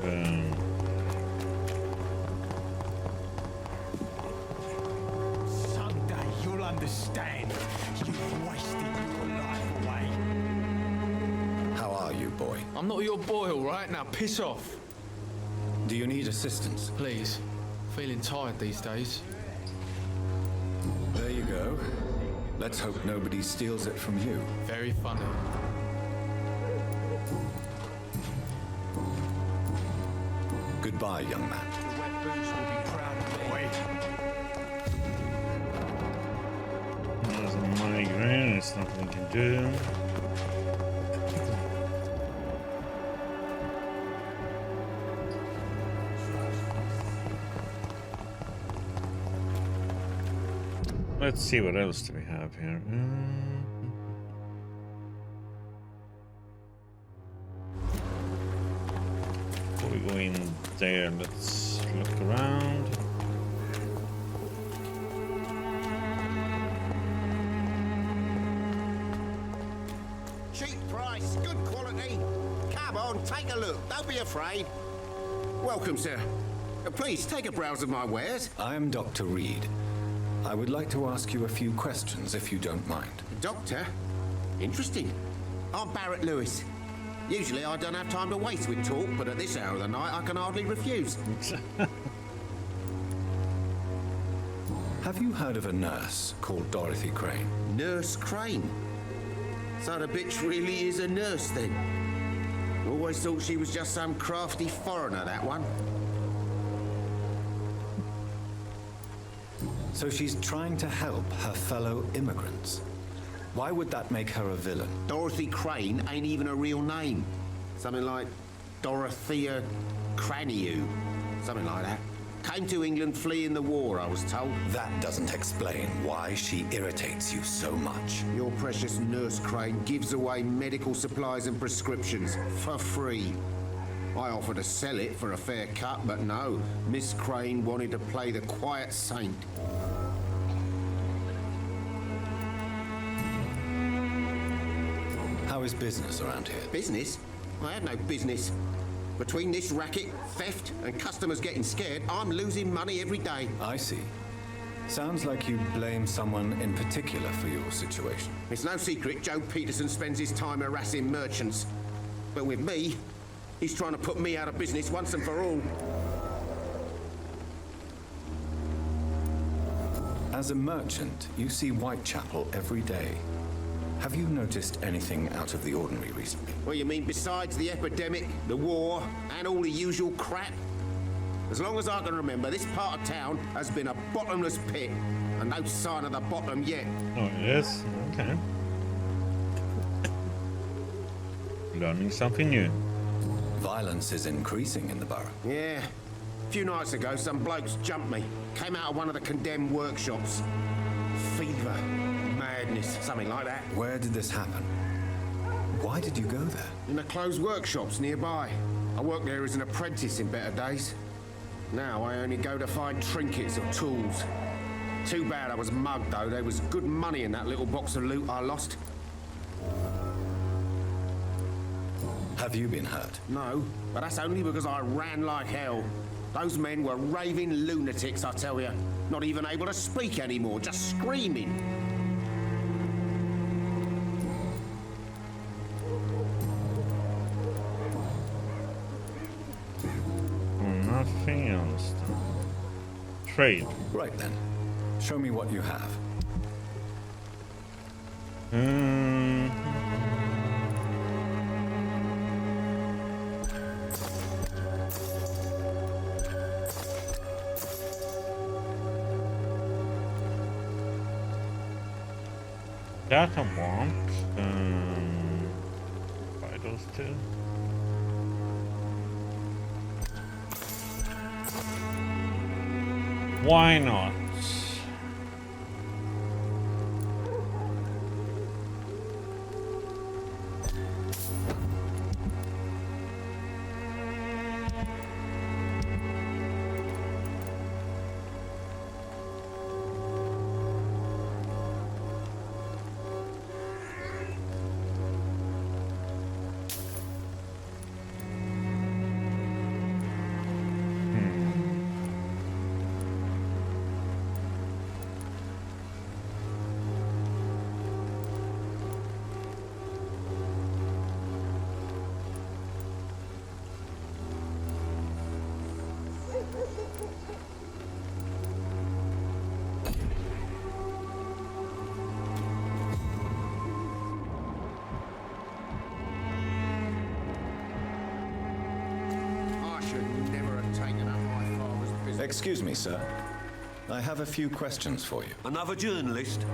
[SPEAKER 6] Someday you'll understand. You've wasted your life away.
[SPEAKER 1] How are you, boy?
[SPEAKER 13] I'm not your boy, all right? Now piss off.
[SPEAKER 1] Do you need assistance?
[SPEAKER 13] Please. Feeling tired these days.
[SPEAKER 1] There you go. Let's hope nobody steals it from you.
[SPEAKER 13] Very funny.
[SPEAKER 1] Goodbye, young man.
[SPEAKER 6] The wet boots will be proud of me.
[SPEAKER 2] there's a migraine, there's nothing we can do. Let's see what else do we have here. Before we go in there, let's look around.
[SPEAKER 16] Cheap price, good quality. Come on, take a look. Don't be afraid.
[SPEAKER 4] Welcome, sir. Please take a browse of my wares.
[SPEAKER 1] I'm Dr. Reed. I would like to ask you a few questions, if you don't mind.
[SPEAKER 16] Doctor? Interesting. I'm Barrett Lewis. Usually I don't have time to waste with talk, but at this hour of the night I can hardly refuse.
[SPEAKER 1] Have you heard of a nurse called Dorothy Crane?
[SPEAKER 16] Nurse Crane? So the bitch really is a nurse then? Always thought she was just some crafty foreigner, that one.
[SPEAKER 1] So she's trying to help her fellow immigrants. Why would that make her a villain?
[SPEAKER 16] Dorothy Crane ain't even a real name. Something like Dorothea Craniu. Something like that. Came to England fleeing the war, I was told.
[SPEAKER 1] That doesn't explain why she irritates you so much.
[SPEAKER 16] Your precious Nurse Crane gives away medical supplies and prescriptions for free. I offered to sell it for a fair cut, but no. Miss Crane wanted to play the quiet saint.
[SPEAKER 1] How is business around here?
[SPEAKER 16] Business? I have no business. Between this racket, theft, and customers getting scared, I'm losing money every day.
[SPEAKER 1] I see. Sounds like you blame someone in particular for your situation.
[SPEAKER 16] It's no secret Joe Peterson spends his time harassing merchants. But with me, he's trying to put me out of business once and for all.
[SPEAKER 1] As a merchant, you see Whitechapel every day. Have you noticed anything out of the ordinary recently?
[SPEAKER 16] What you mean besides the epidemic, the war, and all the usual crap? As long as I can remember, this part of town has been a bottomless pit, and no sign of the bottom yet.
[SPEAKER 2] Oh, yes? Okay. Learning something new.
[SPEAKER 1] Violence is increasing in the borough.
[SPEAKER 16] Yeah. A few nights ago, some blokes jumped me. Came out of one of the condemned workshops. Fever, madness, something like that.
[SPEAKER 1] Where did this happen? Why did you go there?
[SPEAKER 16] In the closed workshops nearby. I worked there as an apprentice in better days. Now I only go to find trinkets or tools. Too bad I was mugged, though. There was good money in that little box of loot I lost.
[SPEAKER 1] Have you been hurt?
[SPEAKER 16] No, but that's only because I ran like hell. Those men were raving lunatics, I tell you. Not even able to speak anymore, just screaming.
[SPEAKER 2] Nothing else. Trade.
[SPEAKER 1] Right then. Show me what you have.
[SPEAKER 2] That I want. Buy those two. Why not?
[SPEAKER 1] Excuse me, sir. I have a few questions for you.
[SPEAKER 17] Another journalist?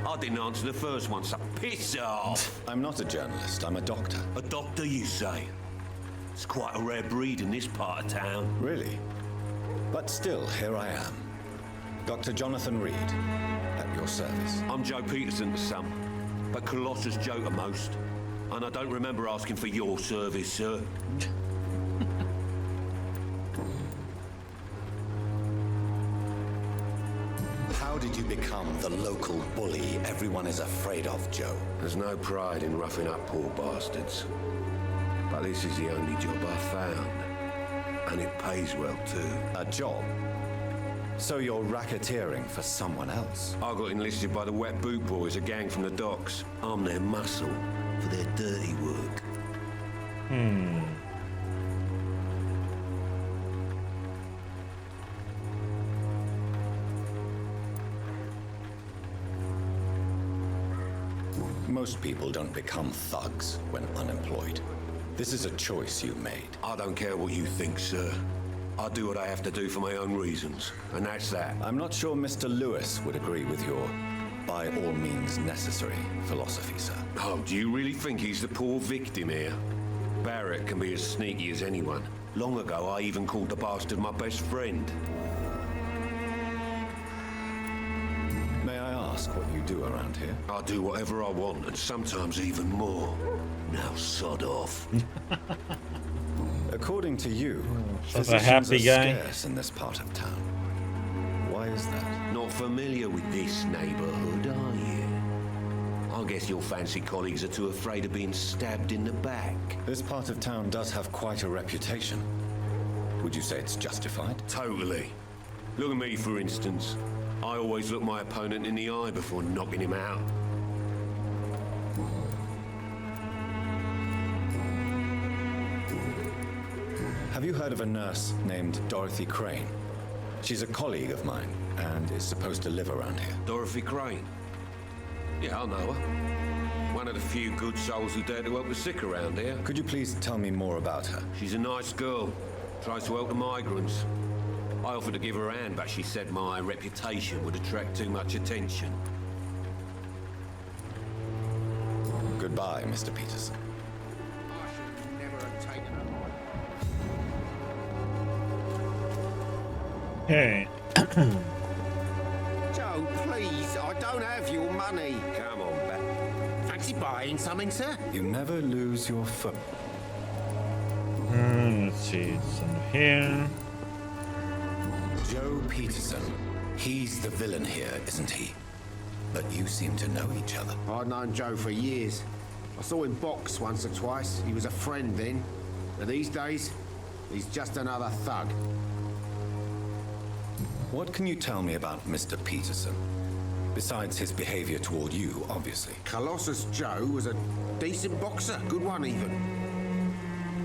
[SPEAKER 17] I didn't answer the first one, so piss off!
[SPEAKER 1] I'm not a journalist, I'm a doctor.
[SPEAKER 17] A doctor, you say? It's quite a rare breed in this part of town.
[SPEAKER 1] Really? But still, here I am. Dr. Jonathan Reed, at your service.
[SPEAKER 17] I'm Joe Peterson's son, but Colossus Joe to most. And I don't remember asking for your service, sir.
[SPEAKER 1] How did you become the local bully everyone is afraid of, Joe?
[SPEAKER 17] There's no pride in roughing up poor bastards. But this is the only job I found. And it pays well, too.
[SPEAKER 1] A job? So you're racketeering for someone else?
[SPEAKER 17] I got enlisted by the Wet Boot Boys, a gang from the docks. I'm their muscle for their dirty work.
[SPEAKER 1] Most people don't become thugs when unemployed. This is a choice you made.
[SPEAKER 17] I don't care what you think, sir. I do what I have to do for my own reasons, and that's that.
[SPEAKER 1] I'm not sure Mr. Lewis would agree with your by all means necessary philosophy, sir.
[SPEAKER 17] Oh, do you really think he's the poor victim here? Barrett can be as sneaky as anyone. Long ago, I even called the bastard my best friend.
[SPEAKER 1] May I ask what you do around here?
[SPEAKER 17] I do whatever I want, and sometimes even more. Now sod off.
[SPEAKER 1] According to you,
[SPEAKER 2] Such a
[SPEAKER 1] physicians
[SPEAKER 2] happy
[SPEAKER 1] are
[SPEAKER 2] guy.
[SPEAKER 1] scarce in this part of town. Why is that?
[SPEAKER 17] Not familiar with this neighborhood, are you? I guess your fancy colleagues are too afraid of being stabbed in the back.
[SPEAKER 1] This part of town does have quite a reputation. Would you say it's justified?
[SPEAKER 17] Totally. Look at me, for instance. I always look my opponent in the eye before knocking him out.
[SPEAKER 1] Have you heard of a nurse named Dorothy Crane? She's a colleague of mine and is supposed to live around here.
[SPEAKER 17] Dorothy Crane? Yeah, I know her. One of the few good souls who dare to help the sick around here.
[SPEAKER 1] Could you please tell me more about her?
[SPEAKER 17] She's a nice girl. Tries to help the migrants. I offered to give her a hand, but she said my reputation would attract too much attention.
[SPEAKER 1] Goodbye, Mr. Peterson.
[SPEAKER 2] Hey.
[SPEAKER 16] Joe, please, I don't have your money.
[SPEAKER 17] Come on, Bat.
[SPEAKER 16] Fancy buying something, sir?
[SPEAKER 1] You never lose your foot.
[SPEAKER 2] Let's see, it's in here.
[SPEAKER 1] Joe Peterson. He's the villain here, isn't he? But you seem to know each other.
[SPEAKER 16] I'd known Joe for years. I saw him box once or twice. He was a friend then. But these days, he's just another thug.
[SPEAKER 1] What can you tell me about Mr. Peterson? Besides his behavior toward you, obviously.
[SPEAKER 16] Colossus Joe was a decent boxer, good one even.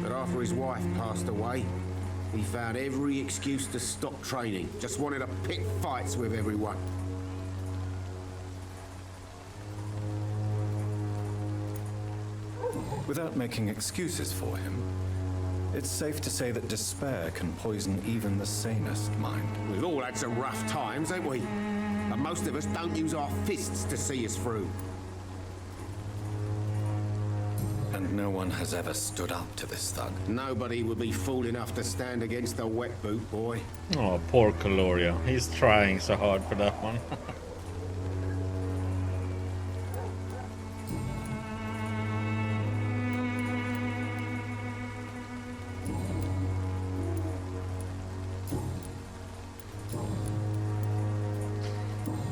[SPEAKER 16] But after his wife passed away, he found every excuse to stop training. Just wanted to pick fights with everyone.
[SPEAKER 1] Without making excuses for him, it's safe to say that despair can poison even the sanest mind.
[SPEAKER 16] We've all had some rough times, haven't we? But most of us don't use our fists to see us through.
[SPEAKER 1] And no one has ever stood up to this thug.
[SPEAKER 16] Nobody would be fool enough to stand against a wet boot boy.
[SPEAKER 2] Oh, poor Caloria. He's trying so hard for that one.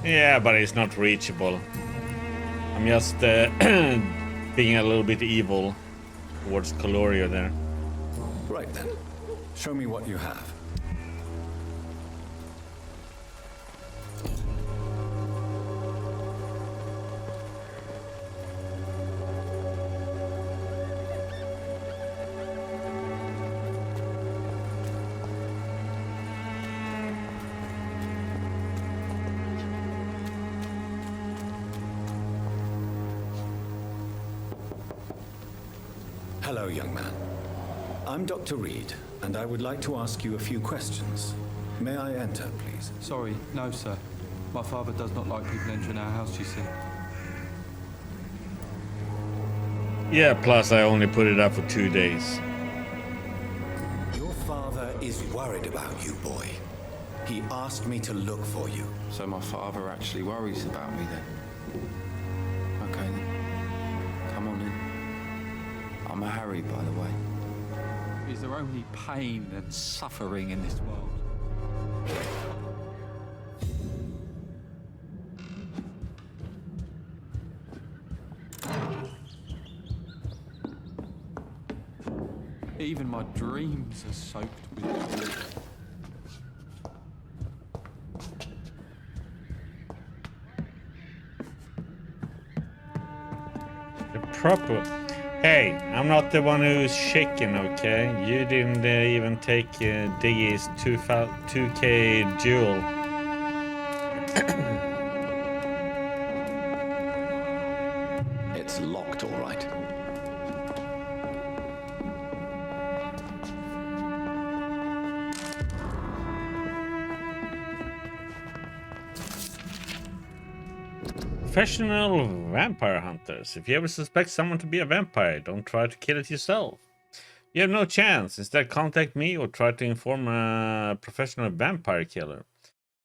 [SPEAKER 2] Yeah, but it's not reachable. I'm just being a little bit evil towards Caloria there.
[SPEAKER 1] Right then. Show me what you have. Hello, young man. I'm Dr. Reed, and I would like to ask you a few questions. May I enter, please?
[SPEAKER 18] Sorry, no, sir. My father does not like people entering our house, you see.
[SPEAKER 2] Yeah, plus I only put it up for 2 days.
[SPEAKER 1] Your father is worried about you, boy. He asked me to look for you.
[SPEAKER 18] So my father actually worries about me then? Okay then. Come on in. I'm a Harry, by the way. Is there only pain and suffering in this world? Even my dreams are soaked with grief.
[SPEAKER 2] The proper... Hey, I'm not the one who's shaking, okay? You didn't even take Diggy's 2K duel.
[SPEAKER 1] It's
[SPEAKER 2] Professional vampire hunters. If you ever suspect someone to be a vampire, don't try to kill it yourself. You have no chance. Instead, contact me or try to inform a professional vampire killer.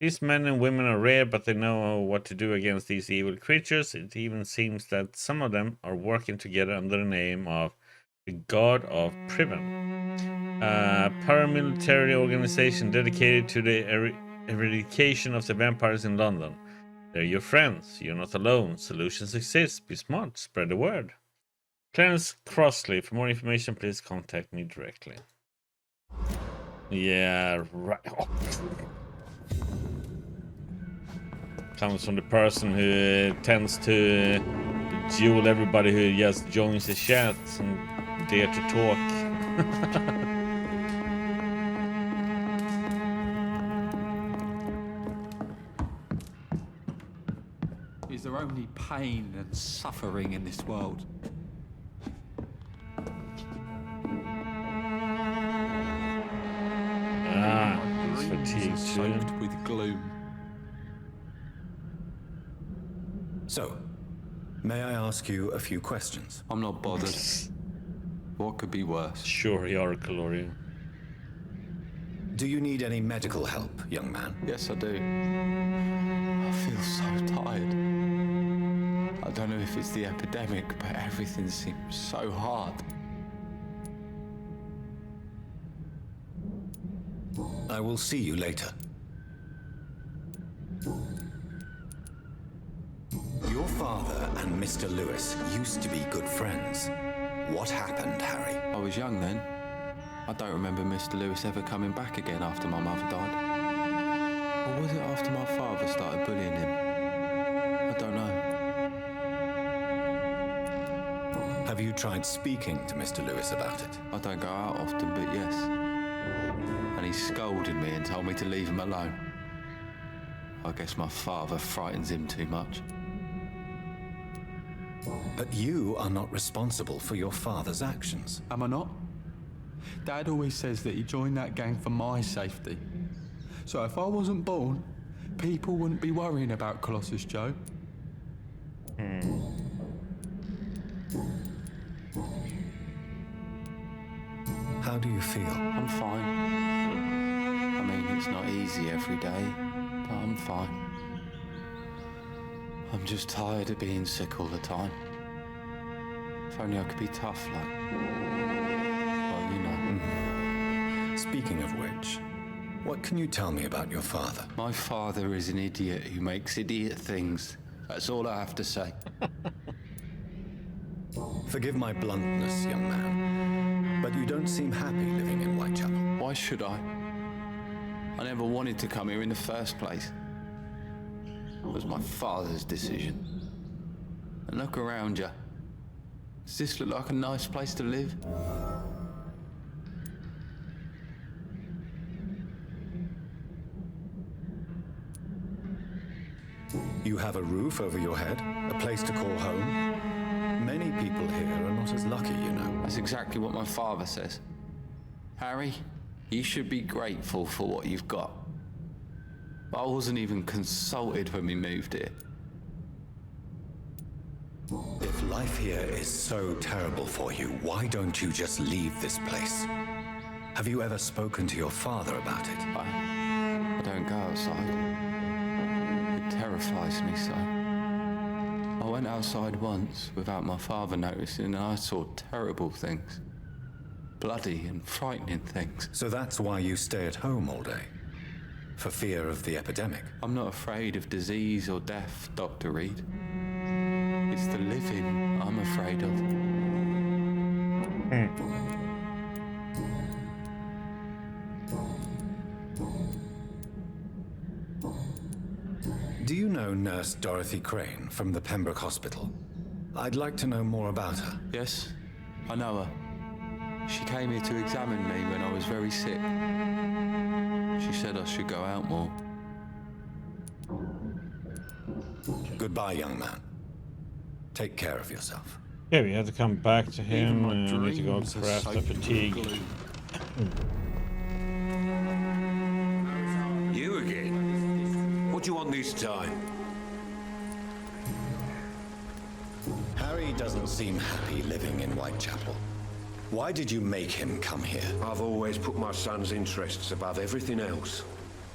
[SPEAKER 2] These men and women are rare, but they know what to do against these evil creatures. It even seems that some of them are working together under the name of the God of Priven, a paramilitary organization dedicated to the eradication of the vampires in London. They're your friends. You're not alone. Solutions exist. Be smart. Spread the word. Clarence Crossley. For more information, please contact me directly. Yeah, right. Oh. Comes from the person who tends to duel everybody who just joins the chat and dare to talk.
[SPEAKER 18] Is there only pain and suffering in this world?
[SPEAKER 2] He's fatigued
[SPEAKER 18] soaked with gloom.
[SPEAKER 1] So, may I ask you a few questions?
[SPEAKER 18] I'm not bothered. What could be worse?
[SPEAKER 2] Sure, Gloria.
[SPEAKER 1] Do you need any medical help, young man?
[SPEAKER 18] Yes, I do. I feel so tired. I don't know if it's the epidemic, but everything seems so hard.
[SPEAKER 1] I will see you later. Your father and Mr. Lewis used to be good friends. What happened, Harry?
[SPEAKER 18] I was young then. I don't remember Mr. Lewis ever coming back again after my mother died. Or was it after my father started bullying him? I don't know.
[SPEAKER 1] Have you tried speaking to Mr. Lewis about it?
[SPEAKER 18] I don't go out often, but yes. And he scolded me and told me to leave him alone. I guess my father frightens him too much.
[SPEAKER 1] But you are not responsible for your father's actions.
[SPEAKER 18] Am I not? Dad always says that he joined that gang for my safety. So if I wasn't born, people wouldn't be worrying about Colossus Joe.
[SPEAKER 1] How do you feel?
[SPEAKER 18] I'm fine. I mean, it's not easy every day, but I'm fine. I'm just tired of being sick all the time. If only I could be tough, like... well, you know.
[SPEAKER 1] Speaking of which, what can you tell me about your father?
[SPEAKER 18] My father is an idiot who makes idiot things. That's all I have to say.
[SPEAKER 1] Forgive my bluntness, young man, but you don't seem happy living in Whitechapel.
[SPEAKER 18] Why should I? I never wanted to come here in the first place. It was my father's decision. And look around you. Does this look like a nice place to live?
[SPEAKER 1] You have a roof over your head, a place to call home. Many people here are not as lucky, you know.
[SPEAKER 18] That's exactly what my father says. Harry, you should be grateful for what you've got. But I wasn't even consulted when we moved here.
[SPEAKER 1] If life here is so terrible for you, why don't you just leave this place? Have you ever spoken to your father about it?
[SPEAKER 18] I don't go outside. It terrifies me so. I went outside once without my father noticing and I saw terrible things. Bloody and frightening things.
[SPEAKER 1] So that's why you stay at home all day? For fear of the epidemic?
[SPEAKER 18] I'm not afraid of disease or death, Dr. Reed. It's the living I'm afraid of.
[SPEAKER 1] Do you know Nurse Dorothy Crane from the Pembroke Hospital? I'd like to know more about her.
[SPEAKER 18] Yes, I know her. She came here to examine me when I was very sick. She said I should go out more.
[SPEAKER 1] Goodbye, young man. Take care of yourself.
[SPEAKER 2] Yeah, we have to come back to him. We need to go craft the fatigue.
[SPEAKER 17] You again? What do you want this time?
[SPEAKER 1] Harry doesn't seem happy living in Whitechapel. Why did you make him come here?
[SPEAKER 17] I've always put my son's interests above everything else,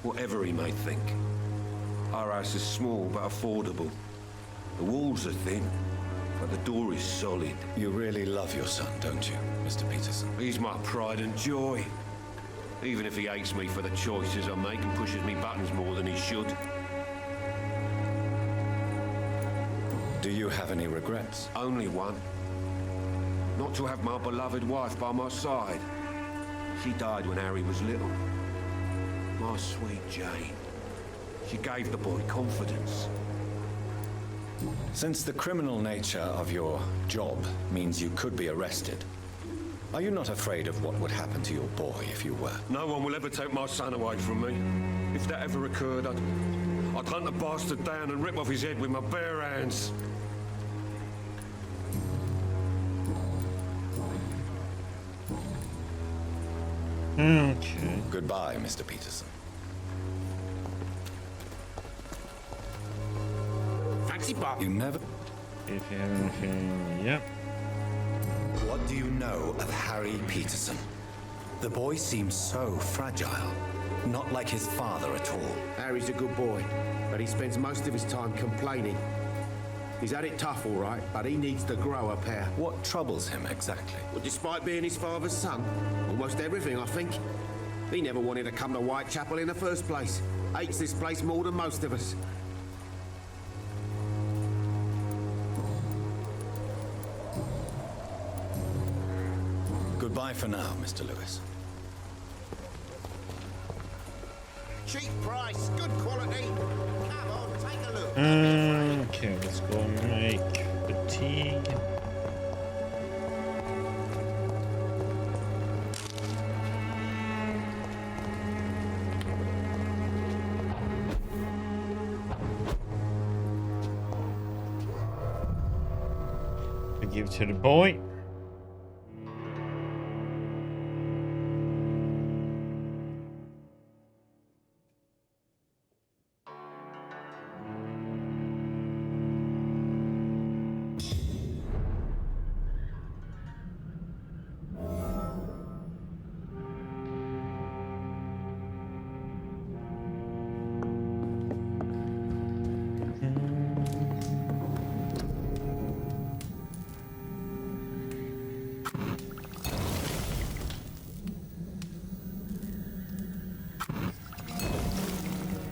[SPEAKER 17] whatever he may think. Our house is small but affordable. The walls are thin, but the door is solid.
[SPEAKER 1] You really love your son, don't you, Mr. Peterson?
[SPEAKER 17] He's my pride and joy. Even if he hates me for the choices I make and pushes me buttons more than he should.
[SPEAKER 1] Do you have any regrets?
[SPEAKER 17] Only one. Not to have my beloved wife by my side. She died when Harry was little. My sweet Jane. She gave the boy confidence.
[SPEAKER 1] Since the criminal nature of your job means you could be arrested, are you not afraid of what would happen to your boy if you were?
[SPEAKER 17] No one will ever take my son away from me. If that ever occurred, I'd hunt the bastard down and rip off his head with my bare hands.
[SPEAKER 2] Okay.
[SPEAKER 1] Goodbye, Mr. Peterson.
[SPEAKER 16] Fancy bar.
[SPEAKER 1] You never...
[SPEAKER 2] If you have anything... Yep.
[SPEAKER 1] What do you know of Harry Peterson? The boy seems so fragile. Not like his father at all.
[SPEAKER 16] Harry's a good boy, but he spends most of his time complaining. He's had it tough, all right, but he needs to grow a pair.
[SPEAKER 1] What troubles him exactly?
[SPEAKER 16] Well, despite being his father's son, almost everything, I think. He never wanted to come to Whitechapel in the first place. Hates this place more than most of us.
[SPEAKER 1] Goodbye for now, Mr. Lewis.
[SPEAKER 16] Cheap price, good quality. Come on, take a look.
[SPEAKER 2] Okay, let's go make fatigue. I give it to the boy.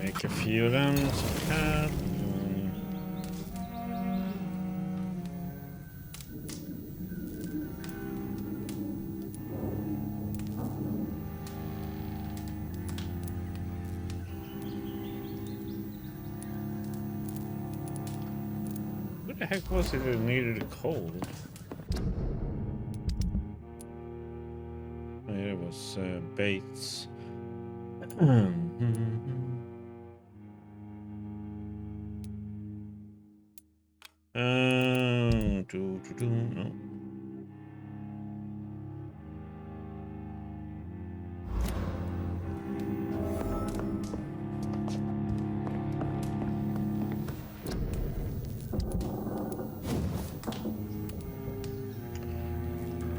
[SPEAKER 2] Make a few of them. What the heck was it that needed a cold? It was Bates. No.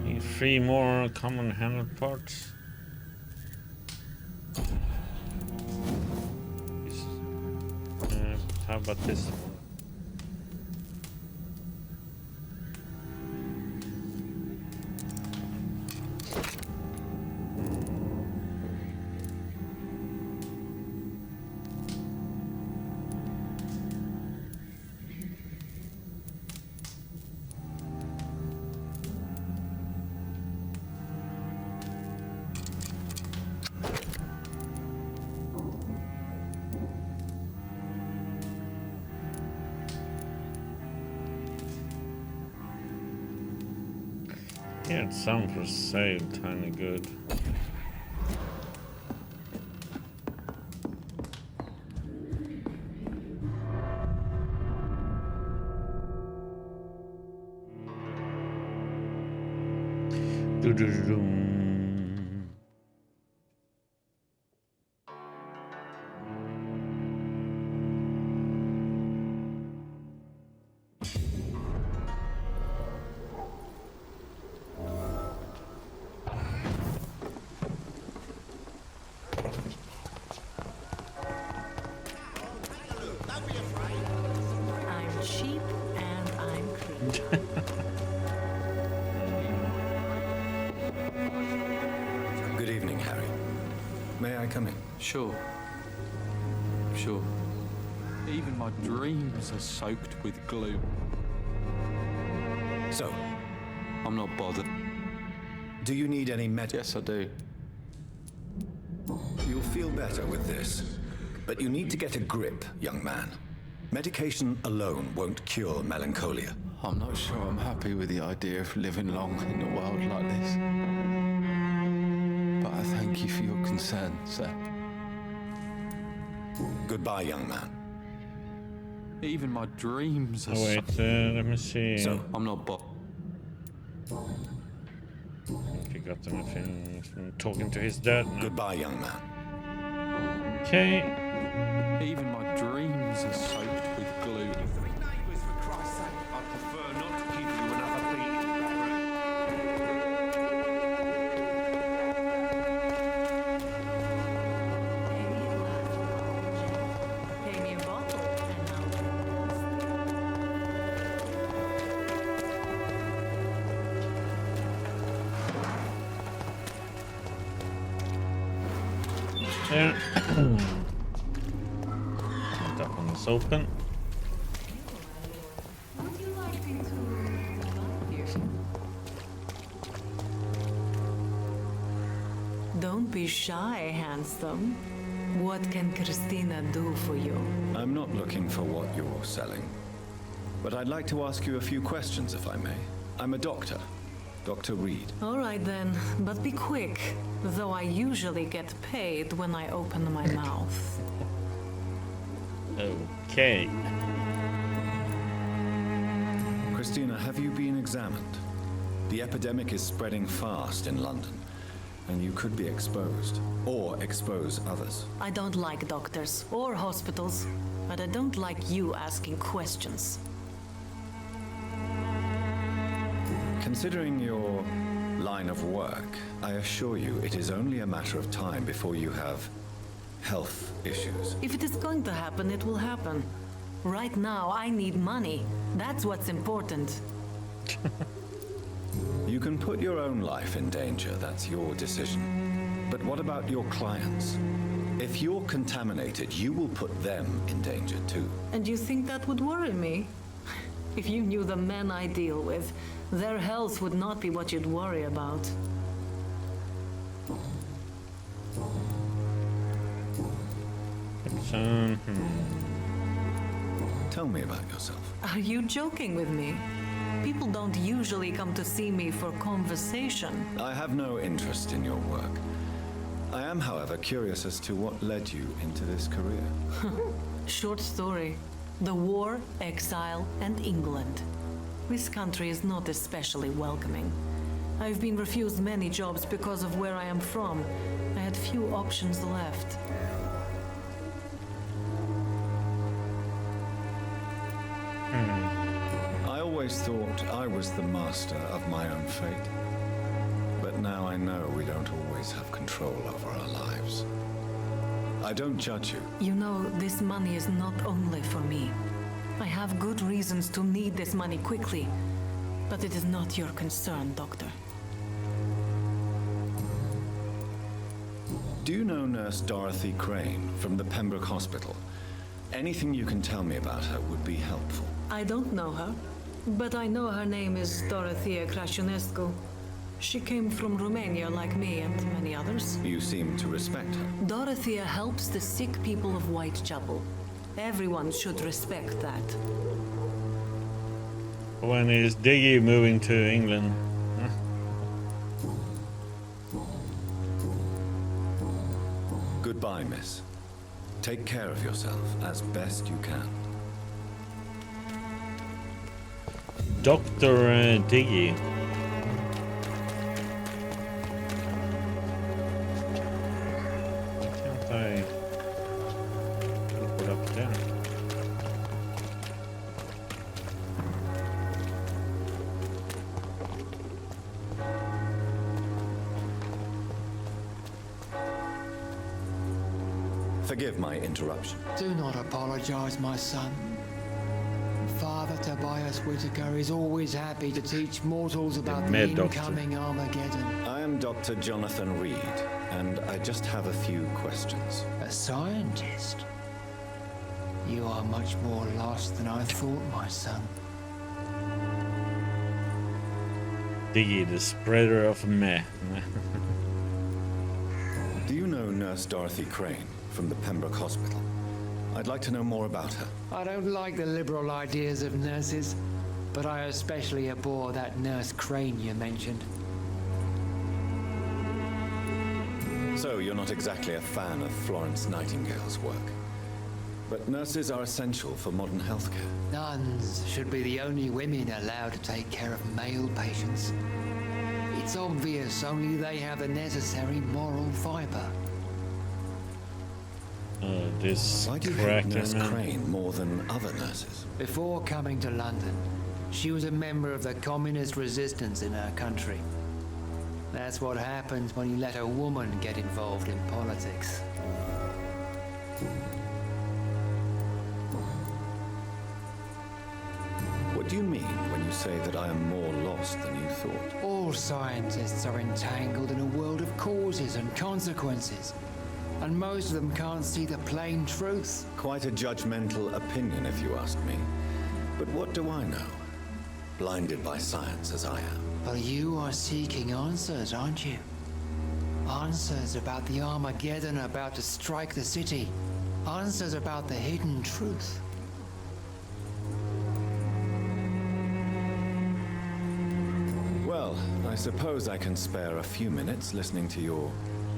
[SPEAKER 2] Need 3 more common handle parts. How about this one? Yeah, some for sale, tiny good.
[SPEAKER 19] sheep and I'm clean.
[SPEAKER 1] Good evening, Harry. May I come in?
[SPEAKER 18] Sure. Sure. Even my dreams are soaked with glue.
[SPEAKER 1] So?
[SPEAKER 18] I'm not bothered.
[SPEAKER 1] Do you need any
[SPEAKER 18] Yes, I do.
[SPEAKER 1] You'll feel better with this. But you need to get a grip, young man. Medication alone won't cure melancholia.
[SPEAKER 18] I'm not sure I'm happy with the idea of living long in a world like this. But I thank you for your concern, sir.
[SPEAKER 1] Goodbye, young man.
[SPEAKER 18] Even my dreams are
[SPEAKER 2] Oh, wait, let me see.
[SPEAKER 1] So,
[SPEAKER 18] I'm not
[SPEAKER 2] He got anything from talking to his dad. No.
[SPEAKER 1] Goodbye, young man.
[SPEAKER 2] Okay.
[SPEAKER 18] Even my dreams are soaked with glue.
[SPEAKER 19] Pay me a bottle and I'll
[SPEAKER 2] There. That one is open.
[SPEAKER 19] Would you like me to here? Don't be shy, handsome. What can Christina do for you?
[SPEAKER 1] I'm not looking for what you're selling. But I'd like to ask you a few questions, if I may. I'm a doctor. Dr. Reed.
[SPEAKER 19] All right then, but be quick, though I usually get paid when I open my mouth.
[SPEAKER 2] Okay.
[SPEAKER 1] Christina, have you been examined? The epidemic is spreading fast in London, and you could be exposed, or expose others.
[SPEAKER 19] I don't like doctors or hospitals, but I don't like you asking questions.
[SPEAKER 1] Considering your line of work, I assure you it is only a matter of time before you have health issues.
[SPEAKER 19] If it is going to happen, it will happen. Right now, I need money. That's what's important.
[SPEAKER 1] You can put your own life in danger, that's your decision. But what about your clients? If you're contaminated, you will put them in danger too.
[SPEAKER 19] And you think that would worry me? If you knew the men I deal with, their health would not be what you'd worry about.
[SPEAKER 1] Tell me about yourself.
[SPEAKER 19] Are you joking with me? People don't usually come to see me for conversation.
[SPEAKER 1] I have no interest in your work. I am, however, curious as to what led you into this career.
[SPEAKER 19] Short story. The war, exile, and England. This country is not especially welcoming. I've been refused many jobs because of where I am from. I had few options left.
[SPEAKER 1] I always thought I was the master of my own fate. But now I know we don't always have control over our lives. I don't judge you.
[SPEAKER 19] You know, this money is not only for me. I have good reasons to need this money quickly, but it is not your concern, Doctor.
[SPEAKER 1] Do you know Nurse Dorothy Crane from the Pembroke Hospital? Anything you can tell me about her would be helpful.
[SPEAKER 19] I don't know her, but I know her name is Dorothea Crăciunescu. She came from Romania like me and many others.
[SPEAKER 1] You seem to respect her.
[SPEAKER 19] Dorothea helps the sick people of Whitechapel. Everyone should respect that.
[SPEAKER 2] When is Diggy moving to England?
[SPEAKER 1] Goodbye, miss. Take care of yourself as best you can.
[SPEAKER 2] Dr. Diggy. Can't I put up there?
[SPEAKER 1] Forgive my interruption.
[SPEAKER 9] Do not apologize, my son. Father Tobias Whitaker is always happy to teach mortals about the
[SPEAKER 2] Mad Doctor.
[SPEAKER 9] incoming Armageddon.
[SPEAKER 1] I am Dr. Jonathan Reed, and I just have a few questions.
[SPEAKER 9] A scientist? You are much more lost than I thought, my son.
[SPEAKER 2] Diggy, the spreader of meh.
[SPEAKER 1] Do you know Nurse Dorothy Crane from the Pembroke Hospital? I'd like to know more about her.
[SPEAKER 9] I don't like the liberal ideas of nurses, but I especially abhor that Nurse Crane you mentioned.
[SPEAKER 1] So you're not exactly a fan of Florence Nightingale's work. But nurses are essential for modern healthcare.
[SPEAKER 9] Nuns should be the only women allowed to take care of male patients. It's obvious only they have the necessary moral fiber.
[SPEAKER 2] This
[SPEAKER 1] Why do you hate Nurse Crane more than other nurses?
[SPEAKER 9] Before coming to London, she was a member of the communist resistance in her country. That's what happens when you let a woman get involved in politics.
[SPEAKER 1] What do you mean when you say that I am more lost than you thought?
[SPEAKER 9] All scientists are entangled in a world of causes and consequences, and most of them can't see the plain truth.
[SPEAKER 1] Quite a judgmental opinion, if you ask me. But what do I know? Blinded by science as I am.
[SPEAKER 9] But you are seeking answers, aren't you? Answers about the Armageddon about to strike the city. Answers about the hidden truth.
[SPEAKER 1] Well, I suppose I can spare a few minutes listening to your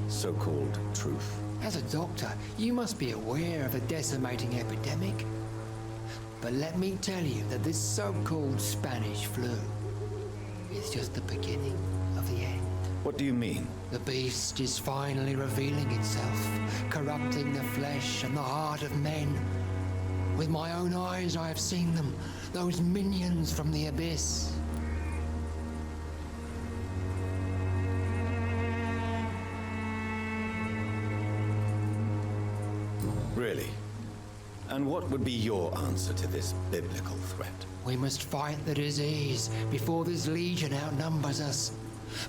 [SPEAKER 1] so-called truth.
[SPEAKER 9] As a doctor, you must be aware of the decimating epidemic. But let me tell you that this so-called Spanish flu is just the beginning of the end.
[SPEAKER 1] What do you mean?
[SPEAKER 9] The beast is finally revealing itself, corrupting the flesh and the heart of men. With my own eyes I have seen them, those minions from the abyss.
[SPEAKER 1] Really? And what would be your answer to this biblical threat?
[SPEAKER 9] We must fight the disease before this legion outnumbers us.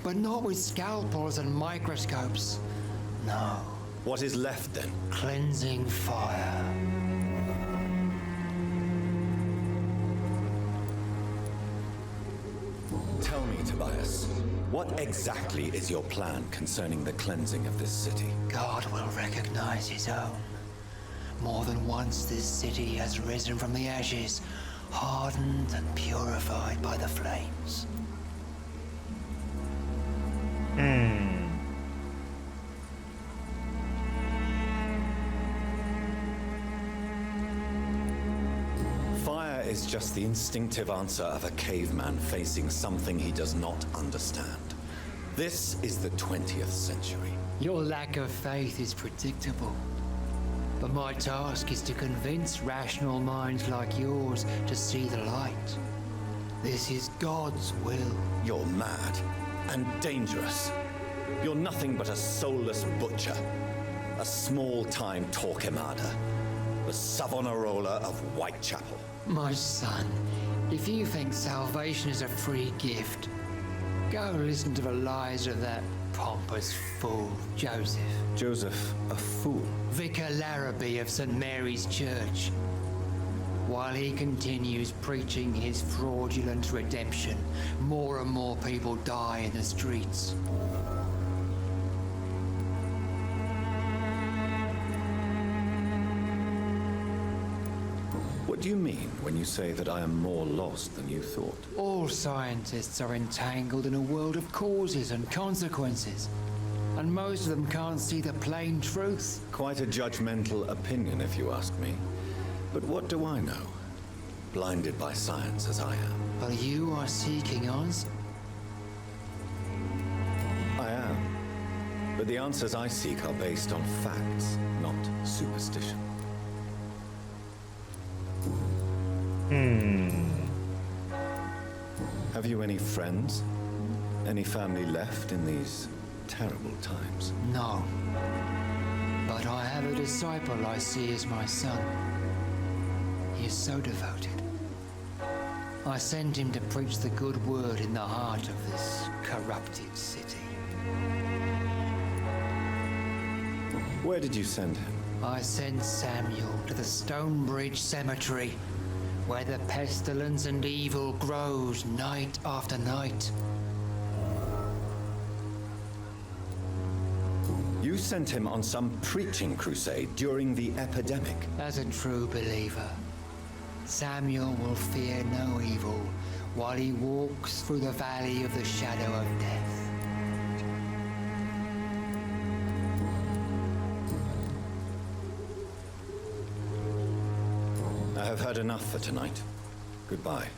[SPEAKER 9] But not with scalpels and microscopes. No.
[SPEAKER 1] What is left then?
[SPEAKER 9] Cleansing fire.
[SPEAKER 1] Tell me, Tobias, what exactly is your plan concerning the cleansing of this city?
[SPEAKER 9] God will recognize his own. More than once this city has risen from the ashes, hardened and purified by the flames.
[SPEAKER 1] Fire is just the instinctive answer of a caveman facing something he does not understand. This is the 20th century.
[SPEAKER 9] Your lack of faith is predictable. But my task is to convince rational minds like yours to see the light. This is God's will.
[SPEAKER 1] You're mad and dangerous. You're nothing but a soulless butcher. A small-time Torquemada. The Savonarola of Whitechapel.
[SPEAKER 9] My son, if you think salvation is a free gift, go listen to the lies of that pompous fool, Joseph.
[SPEAKER 1] Joseph, a fool?
[SPEAKER 9] Vicar Larrabee of St. Mary's Church. While he continues preaching his fraudulent redemption, more and more people die in the streets.
[SPEAKER 1] What do you mean when you say that I am more lost than you thought?
[SPEAKER 9] All scientists are entangled in a world of causes and consequences, and most of them can't see the plain truth.
[SPEAKER 1] Quite a judgmental opinion, if you ask me. But what do I know? Blinded by science as I am.
[SPEAKER 9] But you are seeking answers.
[SPEAKER 1] I am. But the answers I seek are based on facts, not superstition. Have you any friends? Any family left in these terrible times?
[SPEAKER 9] No. But I have a disciple I see as my son. He is so devoted, I sent him to preach the good word in the heart of this corrupted city.
[SPEAKER 1] Where did you send him?
[SPEAKER 9] I sent Samuel to the Stonebridge Cemetery, where the pestilence and evil grows night after night.
[SPEAKER 1] You sent him on some preaching crusade during the epidemic.
[SPEAKER 9] As a true believer, Samuel will fear no evil while he walks through the valley of the shadow of death.
[SPEAKER 1] I have heard enough for tonight. Goodbye.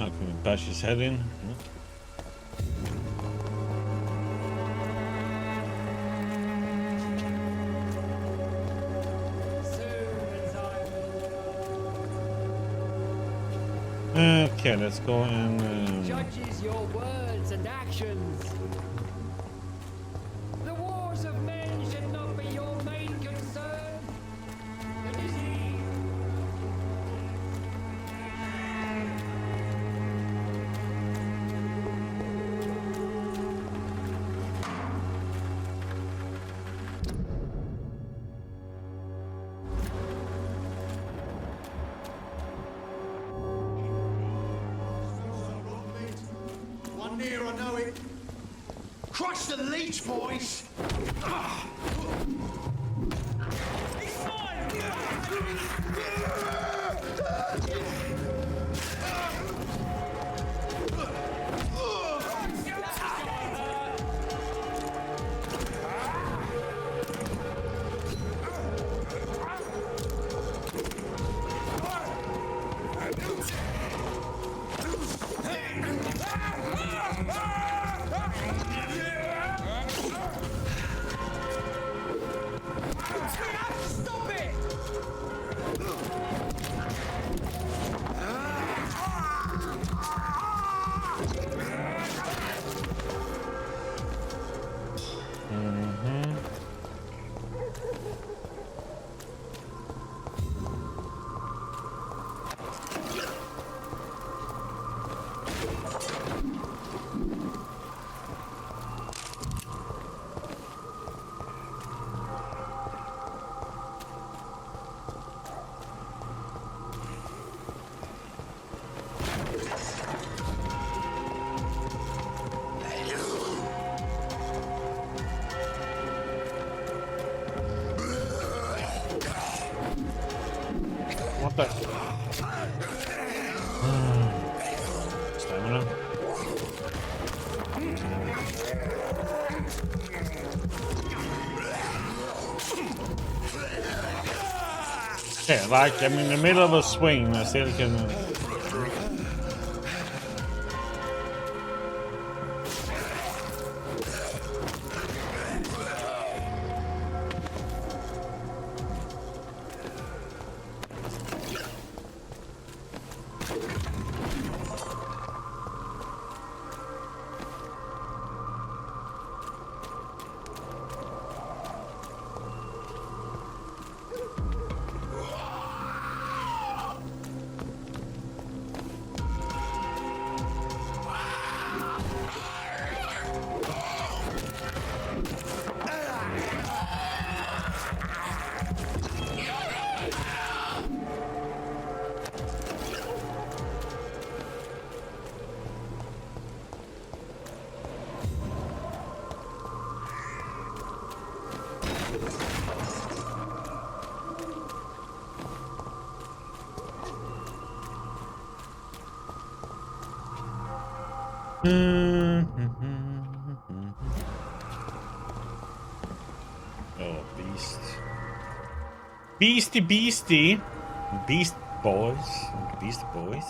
[SPEAKER 2] Okay, bash his head in. Okay, let's go and.
[SPEAKER 9] Judges your words and actions. The wars of men should not be your main concern. The disease.
[SPEAKER 12] One near, I know it. Crush the leech, boys! He's Stop it!
[SPEAKER 2] What the? Stamina. Yeah, like I'm in the middle of a swing, I still can. Oh, beast. Beastie. Beast boys. Beast boys.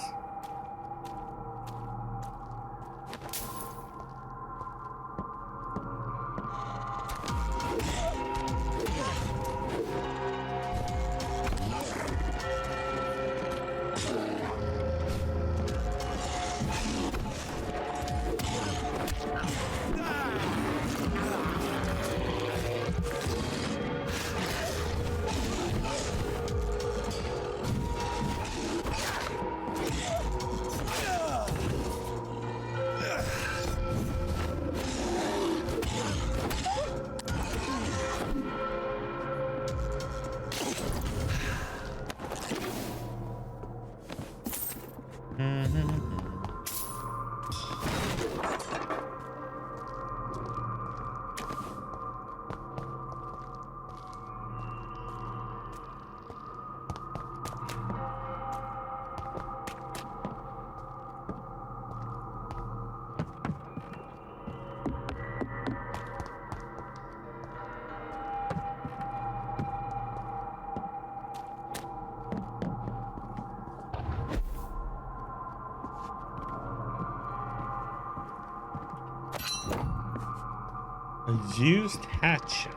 [SPEAKER 2] A used hatchet.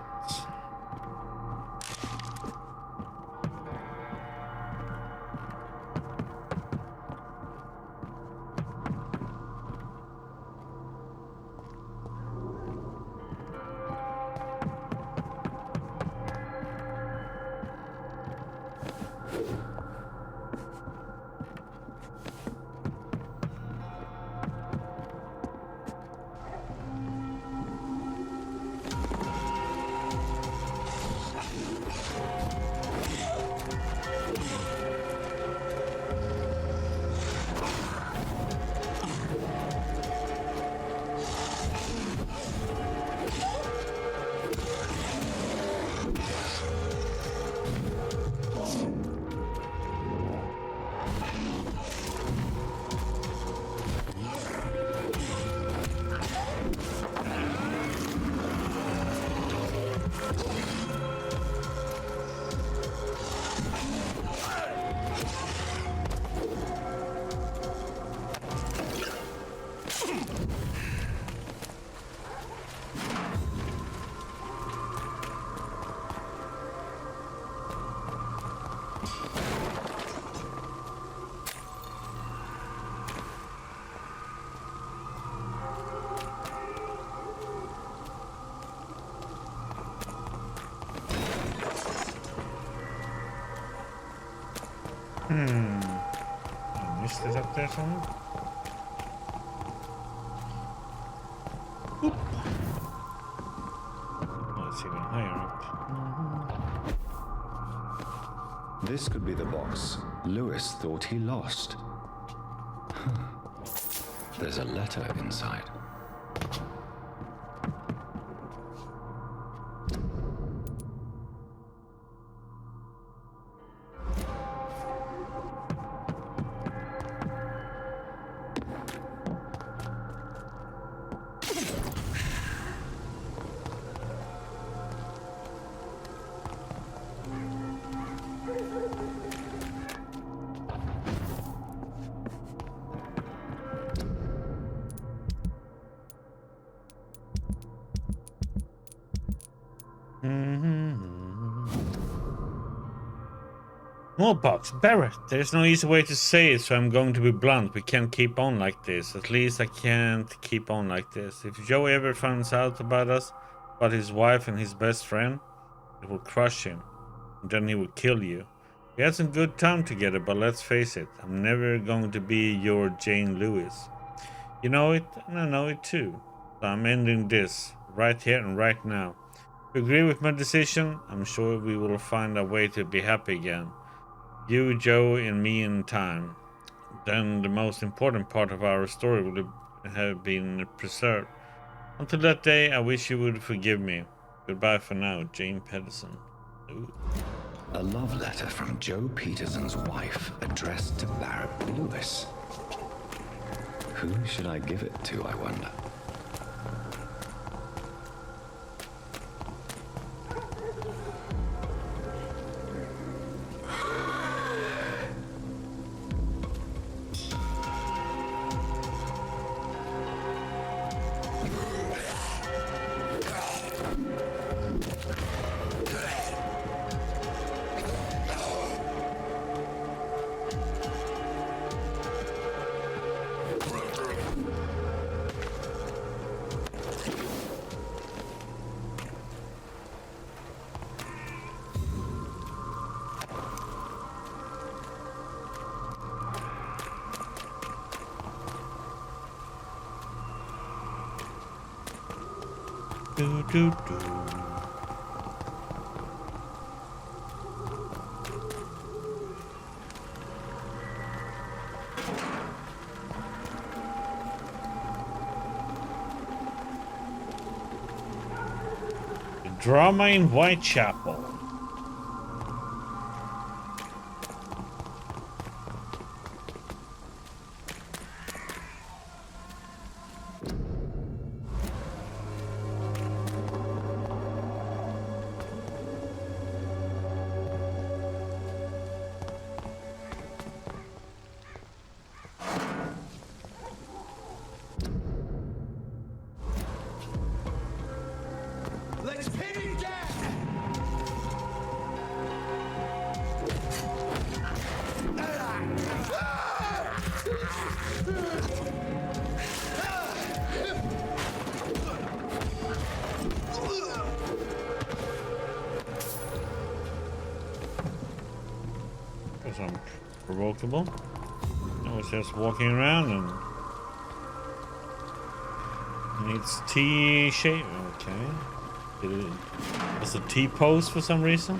[SPEAKER 2] I missed it up there somewhere. Oop. Oh, it's even higher up.
[SPEAKER 1] This could be the box Lewis thought he lost. There's a letter inside.
[SPEAKER 2] Smallpox, Barrett. There's no easy way to say it, so I'm going to be blunt. We can't keep on like this. At least I can't keep on like this. If Joe ever finds out about us, about his wife and his best friend, it will crush him. And then he will kill you. We had some good time together, but let's face it, I'm never going to be your Jane Lewis. You know it, and I know it too. So I'm ending this, right here and right now. If you agree with my decision, I'm sure we will find a way to be happy again. You, Joe, and me in time. Then the most important part of our story would have been preserved. Until that day, I wish you would forgive me. Goodbye for now, Jane Pedersen. Ooh.
[SPEAKER 1] A love letter from Joe Peterson's wife addressed to Barrett Lewis. Who should I give it to, I wonder?
[SPEAKER 2] Drama in Whitechapel.
[SPEAKER 6] Let's pin him down!
[SPEAKER 2] Because I'm provocable. I was just walking around and needs T shape. Okay. It's a T pose for some reason.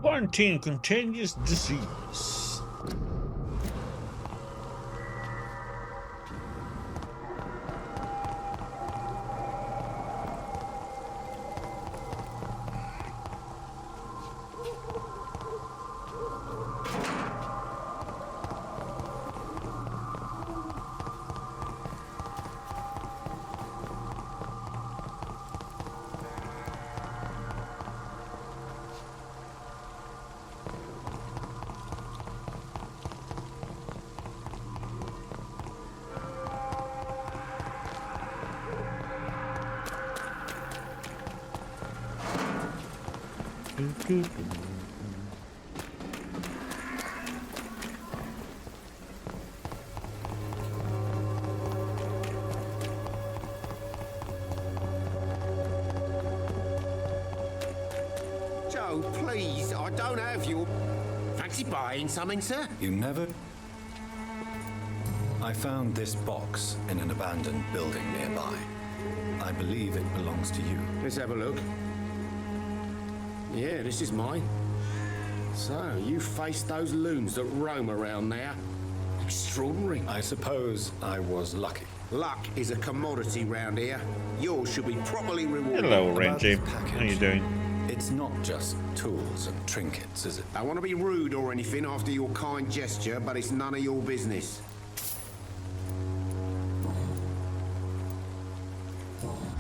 [SPEAKER 2] Quarantine contagious disease.
[SPEAKER 16] Joe, please, I don't have your... Fancy buying something, sir?
[SPEAKER 1] You never... I found this box in an abandoned building nearby. I believe it belongs to you.
[SPEAKER 16] Let's have a look. Yeah, this is mine. So, you faced those loons that roam around there. Extraordinary.
[SPEAKER 1] I suppose I was lucky.
[SPEAKER 16] Luck is a commodity round here. Yours should be properly rewarded.
[SPEAKER 2] Hello, Reggie. How you doing?
[SPEAKER 1] It's not just tools and trinkets, is it?
[SPEAKER 16] I want to be rude or anything after your kind gesture, but it's none of your business.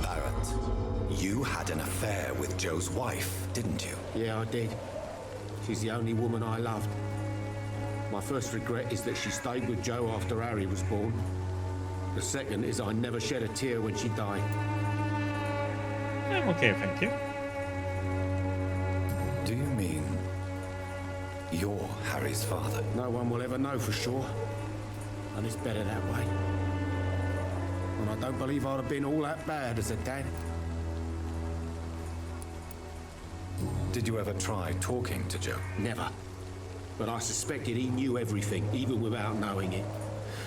[SPEAKER 1] Barrett, you had an affair with Joe's wife, didn't you?
[SPEAKER 16] Yeah, I did. She's the only woman I loved. My first regret is that she stayed with Joe after Harry was born. The second is I never shed a tear when she died.
[SPEAKER 2] I'm okay, thank you.
[SPEAKER 1] Do you mean you're Harry's father?
[SPEAKER 16] No one will ever know for sure. And it's better that way. And I don't believe I'd have been all that bad as a dad.
[SPEAKER 1] Did you ever try talking to Joe?
[SPEAKER 16] Never. But I suspected he knew everything, even without knowing it.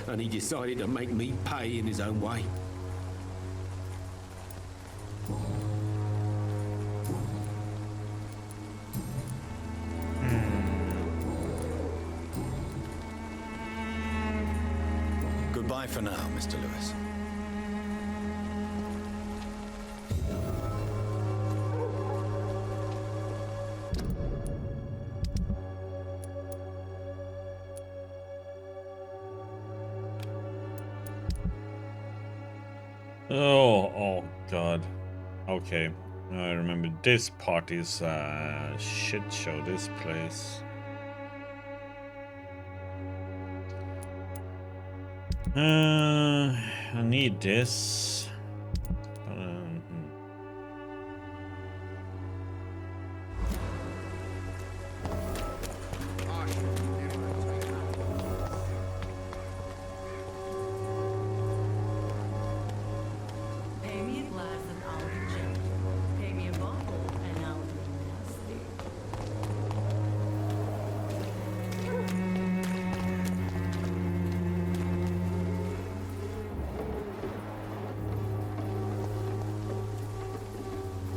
[SPEAKER 16] And he decided to make me pay in his own way.
[SPEAKER 1] Goodbye for now, Mr. Lewis.
[SPEAKER 2] Oh god. Okay. I remember this part is shit show, this place. I need this.
[SPEAKER 19] Pay me a glass and I'll be gentle. Pay me a bottle and I'll be nasty.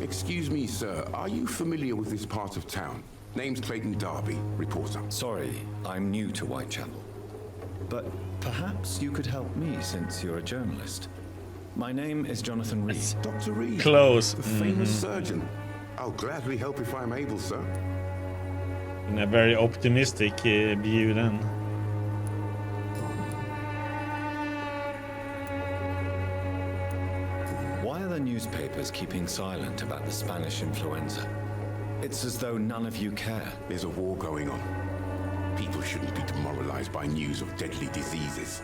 [SPEAKER 16] Excuse me, sir. Are you familiar with this part of town? Name's Clayton Darby, reporter.
[SPEAKER 1] Sorry, I'm new to Whitechapel. But perhaps you could help me since you're a journalist. My name is Jonathan Reed.
[SPEAKER 16] Dr. Reed.
[SPEAKER 2] Close.
[SPEAKER 16] The famous surgeon. I'll gladly help if I'm able, sir.
[SPEAKER 2] In a very optimistic view then.
[SPEAKER 1] Why are the newspapers keeping silent about the Spanish influenza? It's as though none of you care.
[SPEAKER 16] There's a war going on. People shouldn't be demoralized by news of deadly diseases.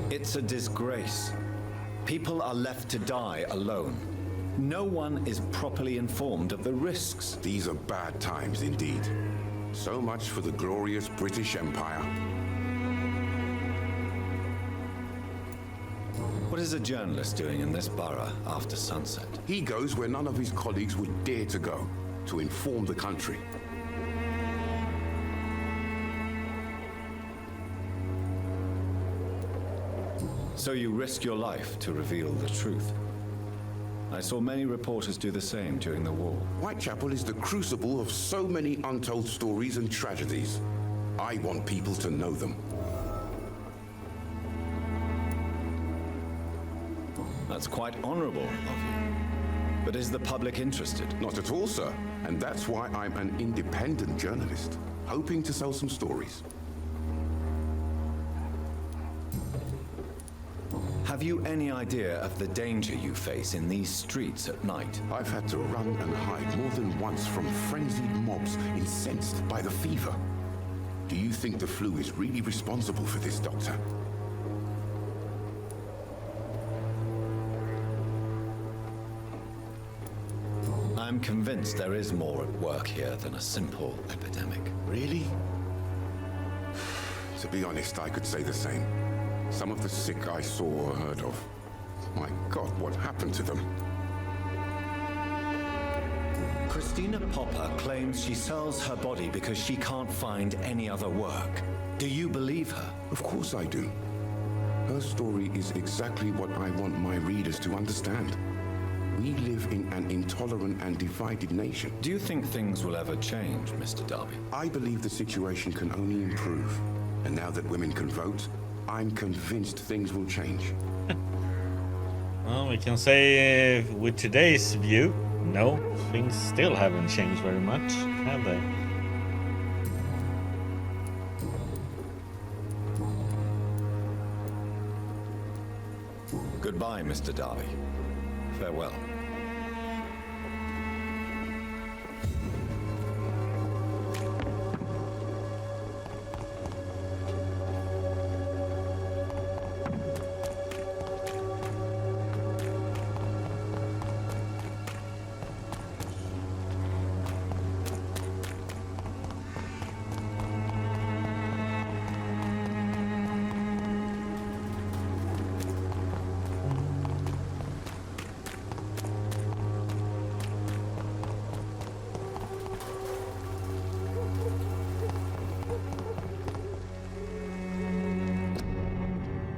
[SPEAKER 1] It's a disgrace. People are left to die alone. No one is properly informed of the risks.
[SPEAKER 16] These are bad times indeed. So much for the glorious British Empire.
[SPEAKER 1] What is a journalist doing in this borough after sunset?
[SPEAKER 16] He goes where none of his colleagues would dare to go, to inform the country.
[SPEAKER 1] So you risk your life to reveal the truth. I saw many reporters do the same during the war.
[SPEAKER 16] Whitechapel is the crucible of so many untold stories and tragedies. I want people to know them.
[SPEAKER 1] That's quite honorable of you. But is the public interested?
[SPEAKER 16] Not at all, sir. And that's why I'm an independent journalist, hoping to sell some stories.
[SPEAKER 1] Have you any idea of the danger you face in these streets at night?
[SPEAKER 16] I've had to run and hide more than once from frenzied mobs incensed by the fever. Do you think the flu is really responsible for this, Doctor?
[SPEAKER 1] I'm convinced there is more at work here than a simple epidemic.
[SPEAKER 16] Really? To be honest, I could say the same. Some of the sick I saw or heard of. My God, what happened to them?
[SPEAKER 1] Christina Popper claims she sells her body because she can't find any other work. Do you believe her?
[SPEAKER 16] Of course I do. Her story is exactly what I want my readers to understand. We live in an intolerant and divided nation.
[SPEAKER 1] Do you think things will ever change, Mr. Darby?
[SPEAKER 16] I believe the situation can only improve. And now that women can vote, I'm convinced things will change.
[SPEAKER 2] Well, we can say with today's view, no, things still haven't changed very much, have they?
[SPEAKER 1] Goodbye, Mr. Darby. Farewell.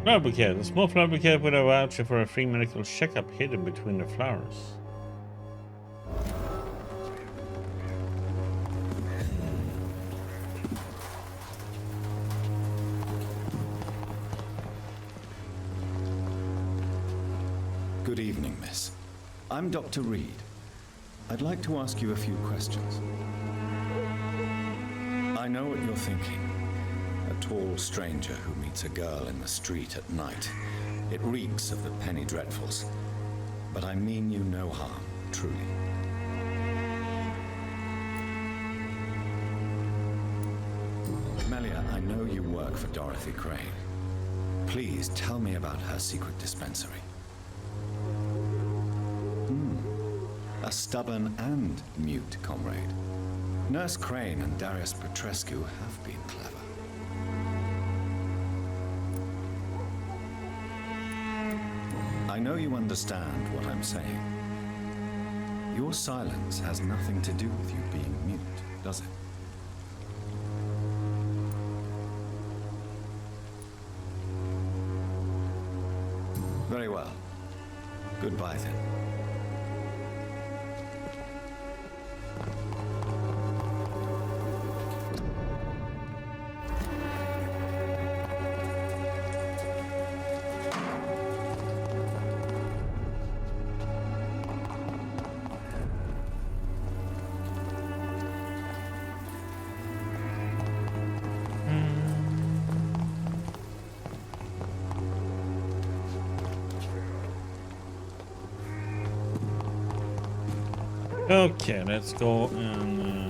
[SPEAKER 2] Flower bouquet. A small flower bouquet with a voucher for a free medical checkup hidden between the flowers.
[SPEAKER 1] Good evening, miss. I'm Dr. Reed. I'd like to ask you a few questions. I know what you're thinking. A tall stranger who meets a girl in the street at night. It reeks of the penny dreadfuls. But I mean you no harm, truly. Melia, I know you work for Dorothy Crane. Please tell me about her secret dispensary. A stubborn and mute comrade. Nurse Crane and Darius Petrescu have been clever. I know you understand what I'm saying. Your silence has nothing to do with you being mute, does it? Very well. Goodbye then.
[SPEAKER 2] Okay, let's go and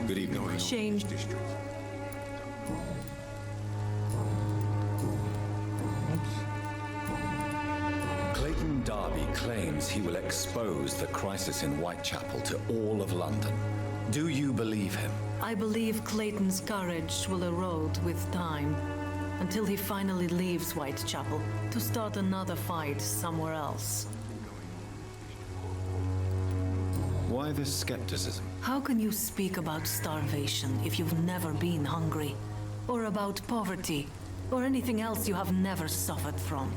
[SPEAKER 1] Good evening.
[SPEAKER 19] Change.
[SPEAKER 1] Clayton Darby claims he will expose the crisis in Whitechapel to all of London. Do you believe him?
[SPEAKER 19] I believe Clayton's courage will erode with time, until he finally leaves Whitechapel to start another fight somewhere else.
[SPEAKER 1] Why this skepticism?
[SPEAKER 19] How can you speak about starvation if you've never been hungry? Or about poverty? Or anything else you have never suffered from?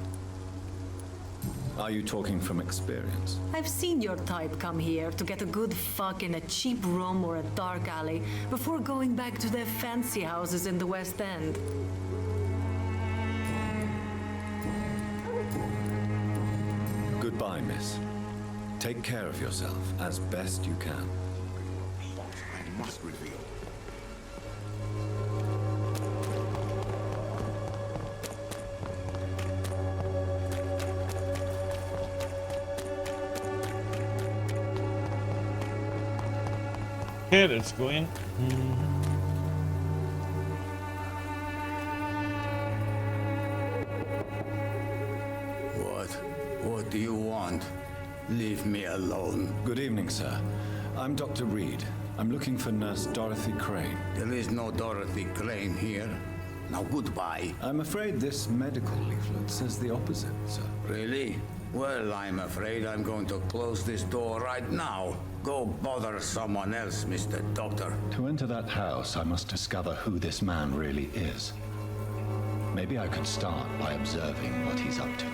[SPEAKER 1] Are you talking from experience?
[SPEAKER 19] I've seen your type come here to get a good fuck in a cheap room or a dark alley before going back to their fancy houses in the West End.
[SPEAKER 1] Goodbye, miss. Take care of yourself as best you can.
[SPEAKER 17] I must reveal.
[SPEAKER 2] okay, let's go in.
[SPEAKER 12] What do you want? Leave me alone.
[SPEAKER 1] Good evening, sir. I'm Dr. Reed. I'm looking for Nurse Dorothy Crane.
[SPEAKER 12] There is no Dorothy Crane here. Now goodbye.
[SPEAKER 1] I'm afraid this medical leaflet says the opposite, sir.
[SPEAKER 12] Really? Well, I'm afraid I'm going to close this door right now. Go bother someone else, Mr. Doctor.
[SPEAKER 1] To enter that house, I must discover who this man really is. Maybe I could start by observing what he's up to.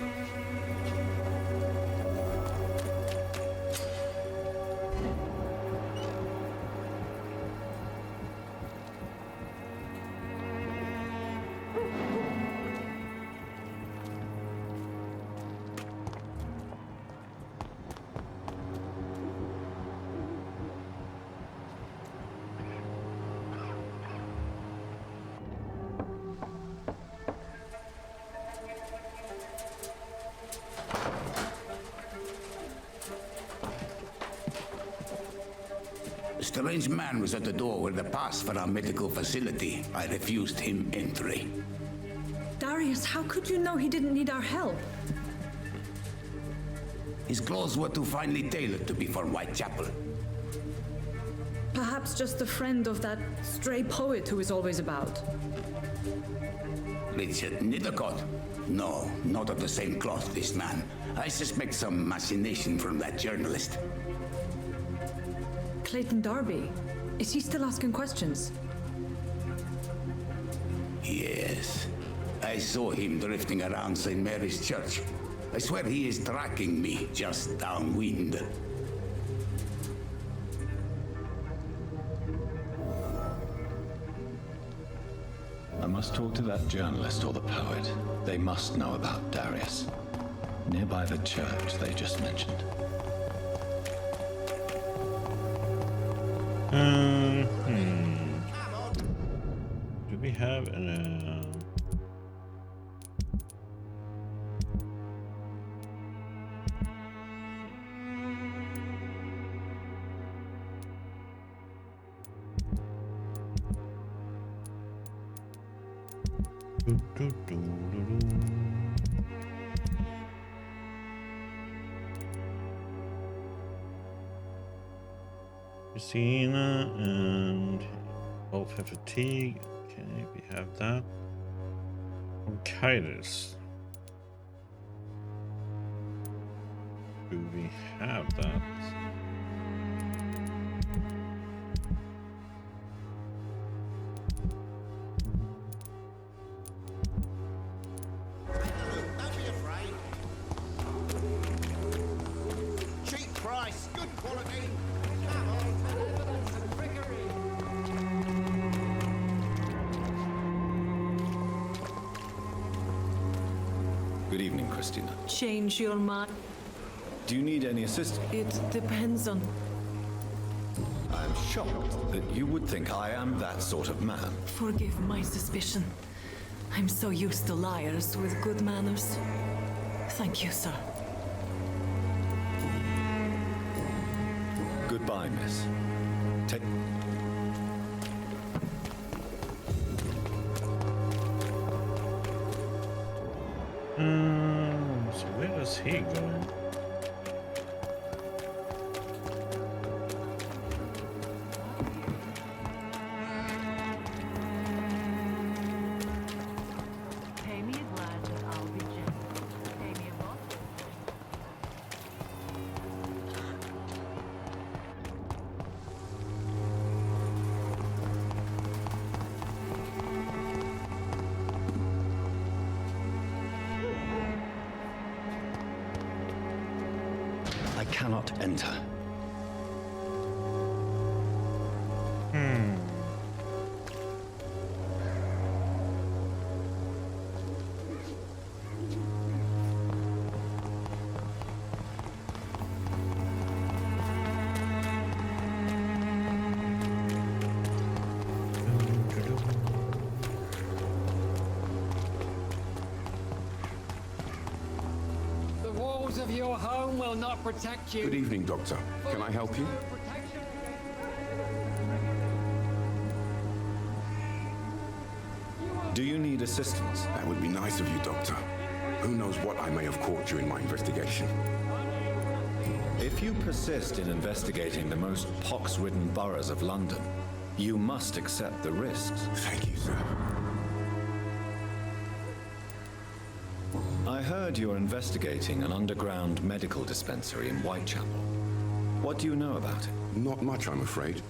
[SPEAKER 12] A strange man was at the door with a pass for our medical facility. I refused him entry.
[SPEAKER 19] Darius, how could you know he didn't need our help?
[SPEAKER 12] His clothes were too finely tailored to be from Whitechapel.
[SPEAKER 19] Perhaps just a friend of that stray poet who is always about.
[SPEAKER 12] Richard Nithercott? No, not of the same cloth, this man. I suspect some machination from that journalist.
[SPEAKER 19] Clayton Darby. Is he still asking questions?
[SPEAKER 12] Yes. I saw him drifting around St. Mary's Church. I swear he is tracking me just downwind.
[SPEAKER 1] I must talk to that journalist or the poet. They must know about Darius. Nearby the church they just mentioned.
[SPEAKER 2] Do we have an... Christina and both have fatigue. Okay, we have that. Bronchitis. Do we have that?
[SPEAKER 12] Don't be afraid. Cheap price, good quality. Come on.
[SPEAKER 1] Good evening, Christina.
[SPEAKER 19] Change your mind.
[SPEAKER 1] Do you need any assistance?
[SPEAKER 19] It depends on...
[SPEAKER 1] I am shocked that you would think I am that sort of man.
[SPEAKER 19] Forgive my suspicion. I'm so used to liars with good manners. Thank you, sir.
[SPEAKER 1] Goodbye, miss. Take...
[SPEAKER 2] So where is he going?
[SPEAKER 19] Pay me a glad and I'll be gentle. Pay me a bottle.
[SPEAKER 1] I cannot enter.
[SPEAKER 9] The walls of your home will not protect you.
[SPEAKER 17] Good evening, Doctor. Can I help you?
[SPEAKER 1] Do you need assistance?
[SPEAKER 17] That would be nice of you, Doctor. Who knows what I may have caught during my investigation.
[SPEAKER 1] If you persist in investigating the most pox-ridden boroughs of London, you must accept the risks.
[SPEAKER 17] Thank you, sir.
[SPEAKER 1] I heard you're investigating an underground medical dispensary in Whitechapel. What do you know about it?
[SPEAKER 17] Not much, I'm afraid.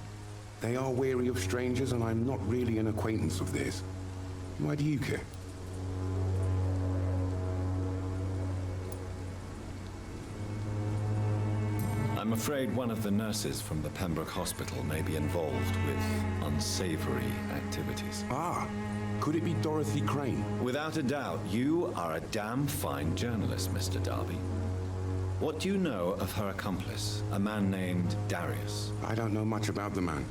[SPEAKER 17] They are wary of strangers, and I'm not really an acquaintance of theirs. Why do you care?
[SPEAKER 1] I'm afraid one of the nurses from the Pembroke Hospital may be involved with unsavory activities.
[SPEAKER 17] Ah, could it be Dorothy Crane?
[SPEAKER 1] Without a doubt, you are a damn fine journalist, Mr. Darby. What do you know of her accomplice, a man named Darius?
[SPEAKER 17] I don't know much about the man.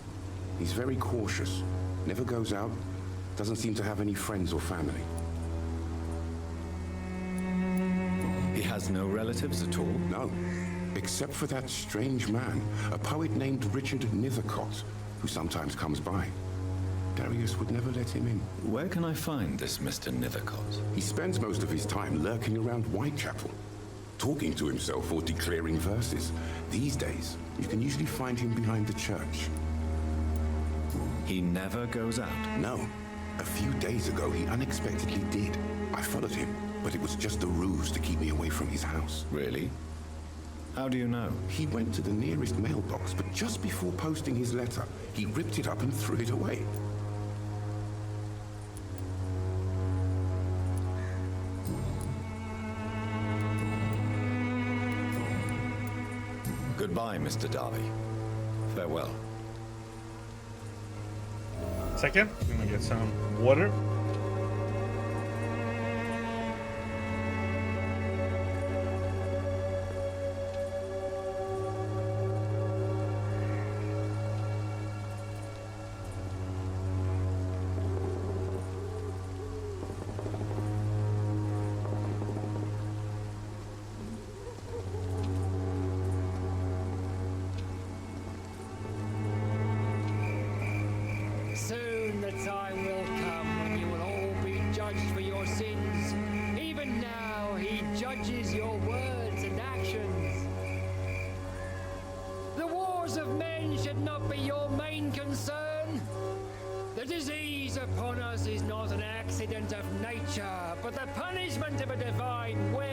[SPEAKER 17] He's very cautious, never goes out, doesn't seem to have any friends or family.
[SPEAKER 1] He has no relatives at all?
[SPEAKER 17] No, except for that strange man, a poet named Richard Nethercott, who sometimes comes by. Darius would never let him in.
[SPEAKER 1] Where can I find this Mr. Nethercott?
[SPEAKER 17] He spends most of his time lurking around Whitechapel, talking to himself or declaring verses. These days, you can usually find him behind the church.
[SPEAKER 1] He never goes out?
[SPEAKER 17] No. A few days ago, he unexpectedly did. I followed him, but it was just a ruse to keep me away from his house.
[SPEAKER 1] Really? How do you know?
[SPEAKER 17] He went to the nearest mailbox, but just before posting his letter, he ripped it up and threw it away.
[SPEAKER 1] Goodbye, Mr. Darby. Farewell.
[SPEAKER 2] Second, I'm gonna get some water.
[SPEAKER 9] Soon the time will come when you will all be judged for your sins. Even now, he judges your words and actions. The wars of men should not be your main concern. The disease upon us is not an accident of nature, but the punishment of a divine will.